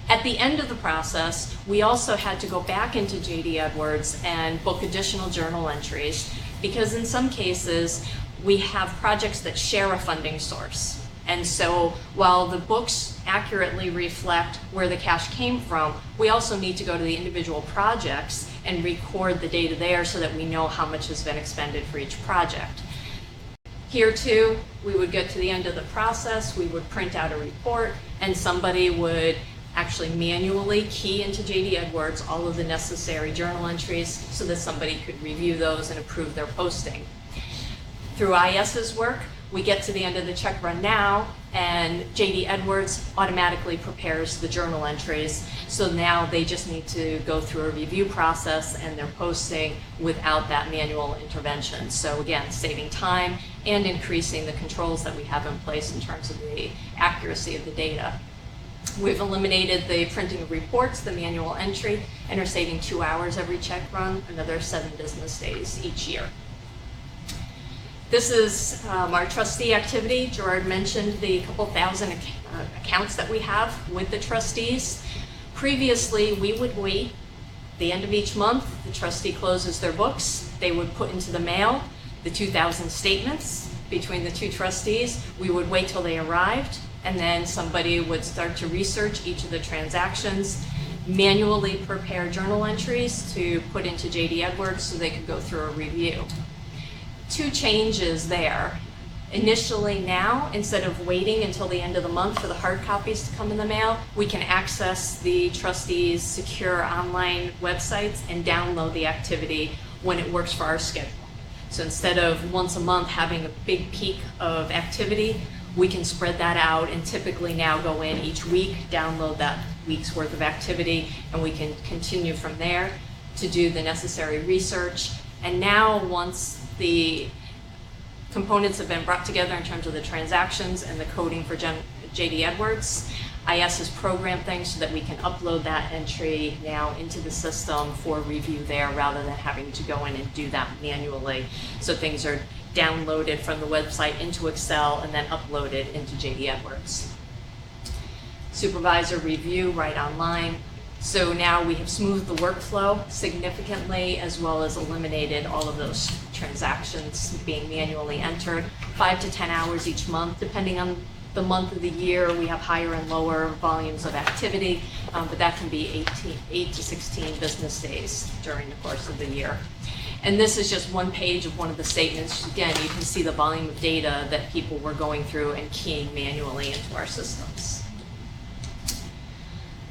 At the end of the process, we also had to go back into JD Edwards and book additional journal entries, because in some cases, we have projects that share a funding source. And so while the books accurately reflect where the cash came from, we also need to go to the individual projects and record the data there so that we know how much has been expended for each project. Here too, we would get to the end of the process, we would print out a report, and somebody would actually manually key into JD Edwards all of the necessary journal entries so that somebody could review those and approve their posting. Through IS's work, we get to the end of the check run now, and JD Edwards automatically prepares the journal entries. So now they just need to go through a review process and they're posting without that manual intervention. So again, saving time and increasing the controls that we have in place in terms of the accuracy of the data. We've eliminated the printing of reports, the manual entry, and are saving 2 hours every check run, another 7 business days each year. This is our trustee activity. Gerard mentioned the couple thousand accounts that we have with the trustees. Previously, we would wait the end of each month, the trustee closes their books, they would put into the mail the 2000 statements between the two trustees. We would wait till they arrived, and then somebody would start to research each of the transactions, manually prepare journal entries to put into JD Edwards so they could go through a review. Two changes there. Initially now, instead of waiting until the end of the month for the hard copies to come in the mail, we can access the trustees' secure online websites and download the activity when it works for our schedule. So instead of once a month having a big peak of activity, we can spread that out and typically now go in each week, download that week's worth of activity, and we can continue from there to do the necessary research. And now once the components have been brought together in terms of the transactions and the coding for JD Edwards, IS has programmed things so that we can upload that entry now into the system for review there rather than having to go in and do that manually. So things are downloaded from the website into Excel and then uploaded into JD Edwards. Supervisor review right online. So now we have smoothed the workflow significantly, as well as eliminated all of those transactions being manually entered. 5 to 10 hours each month, depending on the month of the year. We have higher and lower volumes of activity, but that can be 8 to 16 business days during the course of the year. And this is just one page of one of the statements. Again, you can see the volume of data that people were going through and keying manually into our systems.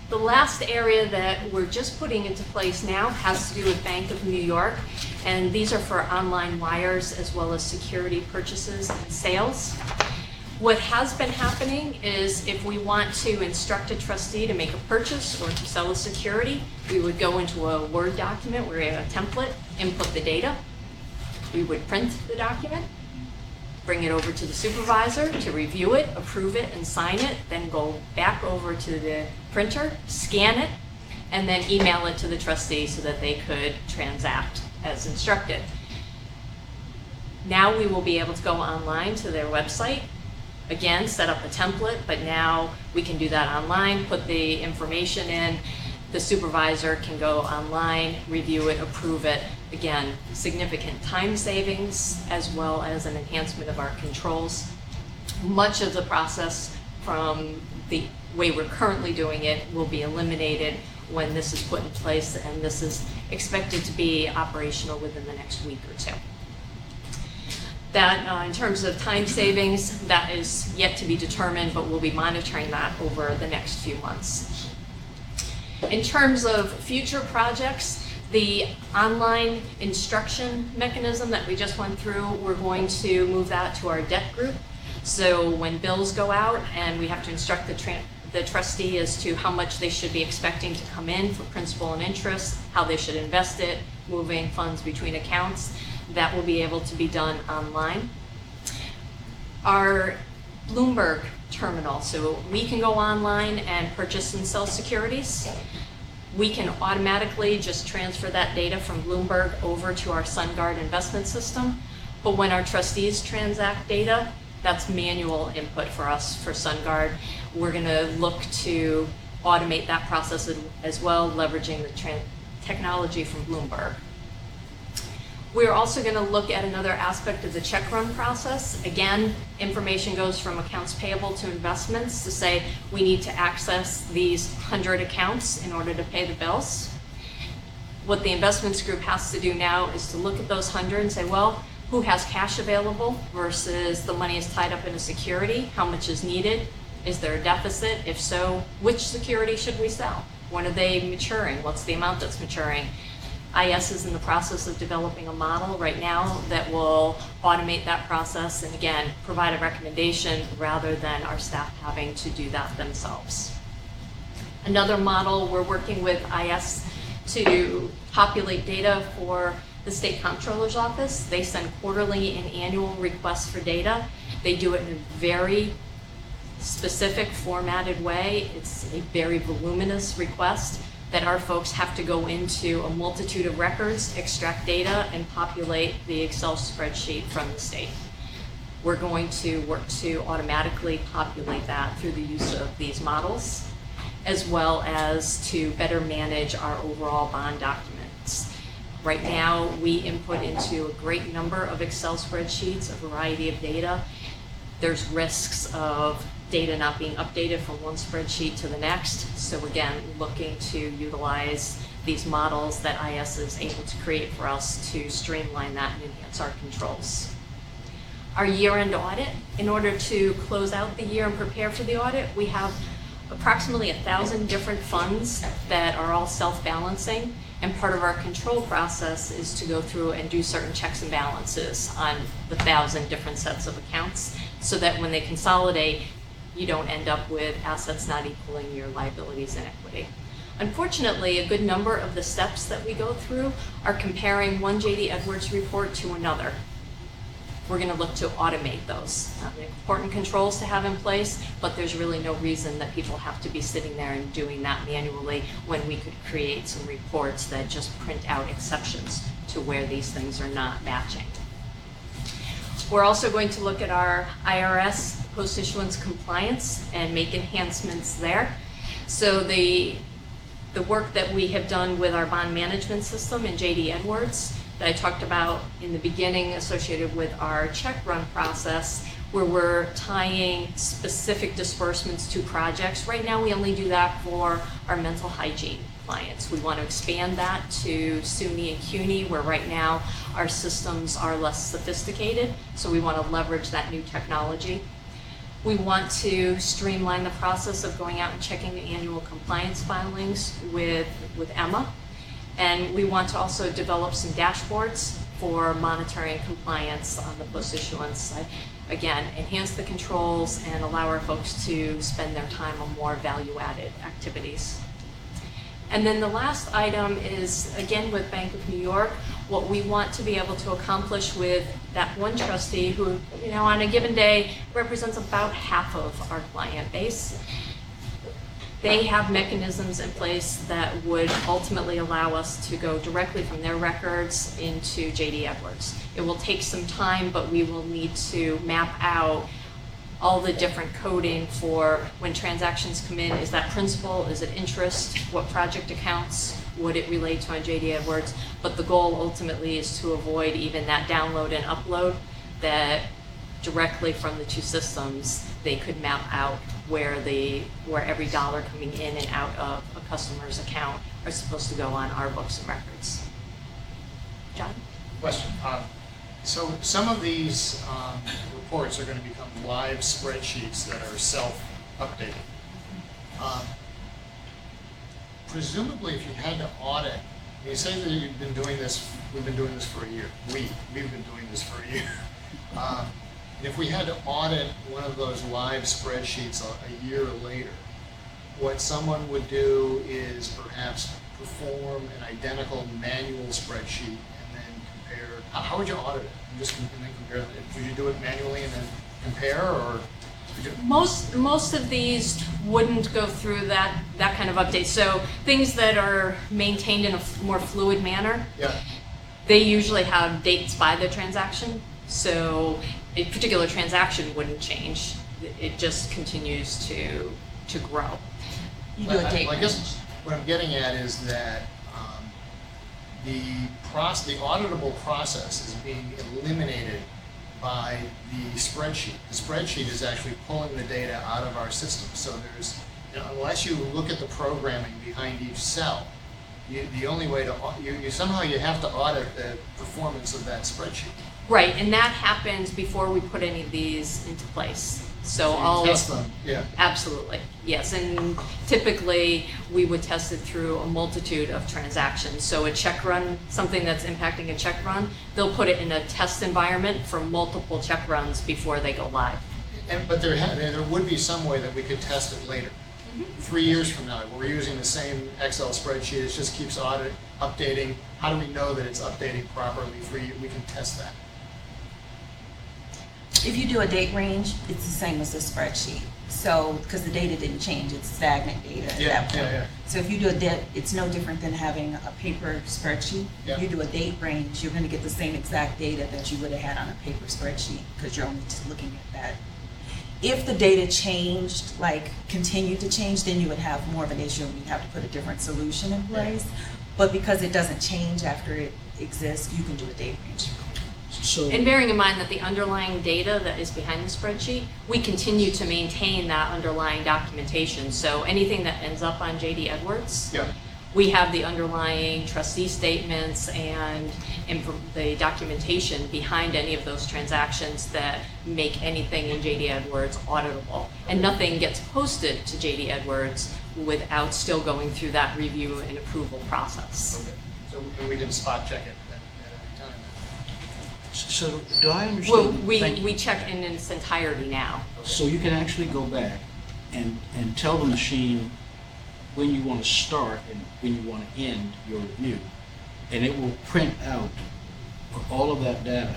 The last area that we're just putting into place now has to do with Bank of New York, and these are for online wires as well as security purchases and sales. What has been happening is if we want to instruct a trustee to make a purchase or to sell a security, we would go into a Word document where we have a template, input the data, we would print the document, bring it over to the supervisor to review it, approve it, and sign it, then go back over to the printer, scan it, and then email it to the trustee so that they could transact as instructed. Now we will be able to go online to their website, again, set up a template, but now we can do that online, put the information in, the supervisor can go online, review it, approve it. Again, significant time savings as well as an enhancement of our controls. Much of the process from the way we're currently doing it will be eliminated when this is put in place, and this is expected to be operational within the next week or two. That, in terms of time savings, that is yet to be determined, but we'll be monitoring that over the next few months. In terms of future projects, the online instruction mechanism that we just went through, we're going to move that to our debt group. So when bills go out and we have to instruct the trustee as to how much they should be expecting to come in for principal and interest, how they should invest it, moving funds between accounts, that will be able to be done online. Our Bloomberg terminal, so we can go online and purchase and sell securities. We can automatically just transfer that data from Bloomberg over to our SunGuard investment system. But when our trustees transact data, that's manual input for us for SunGuard. We're going to look to automate that process as well, leveraging the technology from Bloomberg. We're also going to look at another aspect of the check run process. Again, information goes from accounts payable to investments to say we need to access these 100 accounts in order to pay the bills. What the investments group has to do now is to look at those 100 and say, well, who has cash available versus the money is tied up in a security? How much is needed? Is there a deficit? If so, which security should we sell? When are they maturing? What's the amount that's maturing? IS is in the process of developing a model right now that will automate that process and again, provide a recommendation rather than our staff having to do that themselves. Another model, we're working with IS to populate data for the State Comptroller's Office. They send quarterly and annual requests for data. They do it in a very specific formatted way. It's a very voluminous request that our folks have to go into a multitude of records, extract data, and populate the Excel spreadsheet from the state. We're going to work to automatically populate that through the use of these models. as well as to better manage our overall bond documents. Right now, we input into a great number of Excel spreadsheets, a variety of data. There's risks of data not being updated from one spreadsheet to the next. So again, looking to utilize these models that IS is able to create for us to streamline that and enhance our controls. Our year-end audit, in order to close out the year and prepare for the audit, we have approximately 1,000 different funds that are all self-balancing, and part of our control process is to go through and do certain checks and balances on the 1,000 different sets of accounts, so that when they consolidate, you don't end up with assets not equaling your liabilities and equity. Unfortunately, a good number of the steps that we go through are comparing one J.D. Edwards report to another. We're going to look to automate those. Important controls to have in place, but there's really no reason that people have to be sitting there and doing that manually when we could create some reports that just print out exceptions to where these things are not matching. We're also going to look at our IRS post-issuance compliance and make enhancements there. So the work that we have done with our bond management system in J.D. Edwards that I talked about in the beginning associated with our check run process, where we're tying specific disbursements to projects. Right now, we only do that for our mental hygiene clients. We want to expand that to SUNY and CUNY, where right now our systems are less sophisticated, so we want to leverage that new technology. We want to streamline the process of going out and checking the annual compliance filings with Emma. And we want to also develop some dashboards for monitoring compliance on the post-issuance side. Again, enhance the controls and allow our folks to spend their time on more value-added activities. And then the last item is, again, with Bank of New York, what we want to be able to accomplish with that one trustee who, on a given day represents about half of our client base. They have mechanisms in place that would ultimately allow us to go directly from their records into J.D. Edwards. It will take some time, but we will need to map out all the different coding for when transactions come in. Is that principal? Is it interest? What project accounts would it relate to on J.D. Edwards? But the goal ultimately is to avoid even that download and upload, that directly from the two systems, they could map out where every dollar coming in and out of a customer's account are supposed to go on our books and records. John? Question. So some of these reports are going to become live spreadsheets that are self-updating. Presumably, if you had to audit, you say that you've been doing this, we've been doing this for a year. We've been doing this for a year. And if we had to audit one of those live spreadsheets a year later, what someone would do is perhaps perform an identical manual spreadsheet and then compare. How would you audit it? And then compare it. Would you do it manually and then compare, or? Most of these wouldn't go through that kind of update. So things that are maintained in a more fluid manner, Yeah. they usually have dates by the transaction. So a particular transaction wouldn't change. It just continues to grow. You do a date I guess what I'm getting at is that the auditable process is being eliminated by the spreadsheet. The spreadsheet is actually pulling the data out of our system. So there's, unless you look at the programming behind each cell, the only way to somehow you have to audit the performance of that spreadsheet. Right, and that happens before we put any of these into place. So you test them, yeah. Absolutely, yes, and typically we would test it through a multitude of transactions. So a check run, something that's impacting a check run, they'll put it in a test environment for multiple check runs before they go live. But there would be some way that we could test it later. 3 years from now, we're using the same Excel spreadsheet, it just keeps updating. How do we know that it's updating properly? We can test that. If you do a date range, it's the same as the spreadsheet. So, because the data didn't change, it's stagnant data at that point. Yeah. So if you do a date, it's no different than having a paper spreadsheet. Yeah. You do a date range, you're going to get the same exact data that you would have had on a paper spreadsheet because you're only just looking at that if the data changed, like continued to change, then you would have more of an issue and you'd have to put a different solution in place. But because it doesn't change after it exists, you can do a date range. So, And bearing in mind that the underlying data that is behind the spreadsheet, we continue to maintain that underlying documentation. So anything that ends up on JD Edwards, we have the underlying trustee statements and the documentation behind any of those transactions that make anything in JD Edwards auditable. And nothing gets posted to JD Edwards without still going through that review and approval process. Okay. So we did spot check it at every time. So do I Well, understand? we check in its entirety now. so you can actually go back and tell the machine when you want to start and when you want to end your review, and it will print out all of that data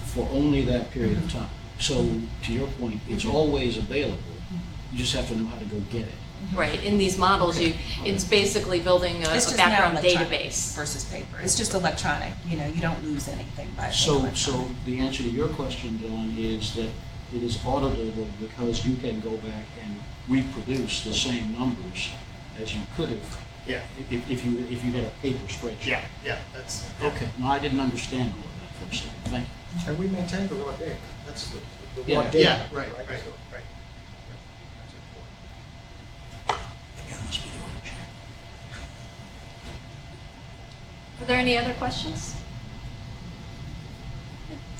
for only that period of time. So to your point, it's always available. You just have to know how to go get it. Right, in these models, it's basically building a It's just now background electronic database. versus paper. It's just electronic, you know, you don't lose anything by it. So the answer to your question, Dawn, is that it is auditable because you can go back and reproduce the same numbers as you could have. Yeah. If you had a paper spreadsheet. Yeah, that's. Okay, no, I didn't understand all of that for a second, thank you. And we maintain the raw data. That's the Yeah. raw data. Yeah, right. Maybe I must be the only chair. Are there any other questions?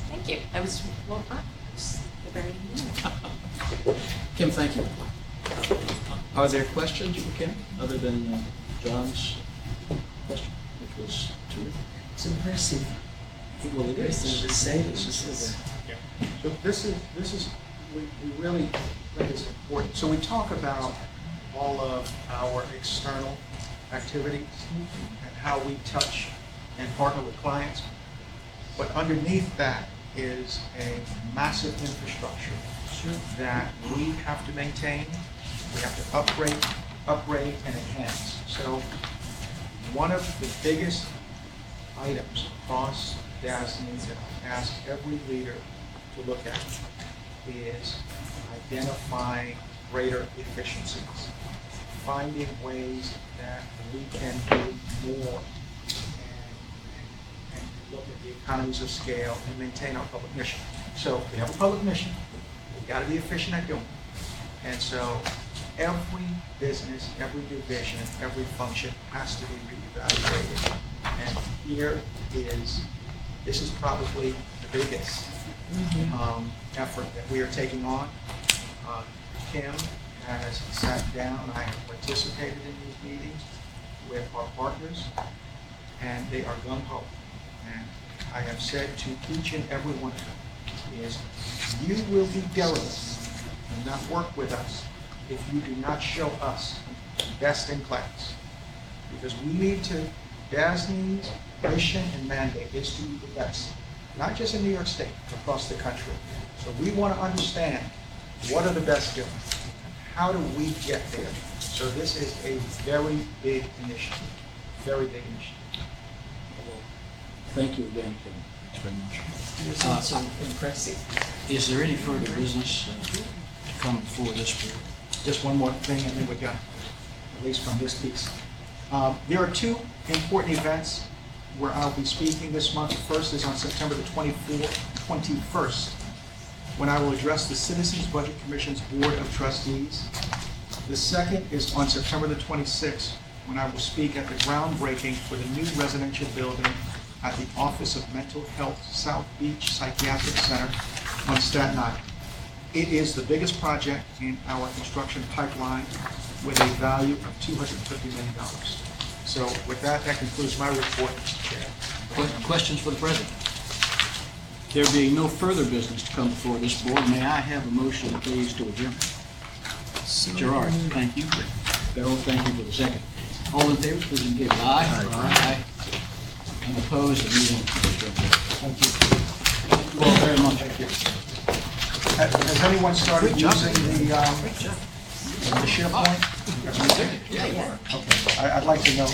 Thank you. That was well done. It was the very beginning. Kim, thank you. Are there questions for Kim, other than John's question, which was terrific? It's impressive. Well, it is. Impressive to say this is. So this is, we really think it's important. So we talk about all of our external activities and how we touch and partner with clients. But underneath that is a massive infrastructure that we have to maintain, we have to upgrade and enhance. So one of the biggest items across DASNY that I ask every leader to look at is identifying greater efficiencies, finding ways that we can do more and look at the economies of scale and maintain our public mission. So we have a public mission, we've got to be efficient at doing it. And so every business, every division, every function has to be reevaluated. And this is probably the biggest effort that we are taking on. Kim has sat down, I have participated in these meetings with our partners, and they are gung-ho. And I have said to each and every one of them is, you will be derelict and not work with us if you do not show us best in class. Because we need to, DASNY's mission and mandate is to be the best, not just in New York State, across the country. So we want to understand what are the best doing, how do we get there. So this is a very big initiative, very big initiative. Thank you again, Kim. Thanks very much. It's also impressive. Is there any further business to come before this board? Just one more thing, and then we're done, at least from this piece. There are two important events where I'll be speaking this month. The first is on September the 21st, when I will address the Citizens Budget Commission's Board of Trustees. The second is on September the 26th, when I will speak at the groundbreaking for the new residential building at the Office of Mental Health South Beach Psychiatric Center on Staten Island. It is the biggest project in our construction pipeline with a value of $250 million. So with that concludes my report, Mr. Chair. Questions for the president? There being no further business to come before this board, may I have a motion, please, to adjourn? Gerard, thank you. Beryl, thank you for the second. All in favor, please indicate with aye. Aye. And opposed, the meeting is adjourned. Thank you. Thank you all very much. Thank you. Has anyone started using the SharePoint? Yeah. Okay. I'd like to know.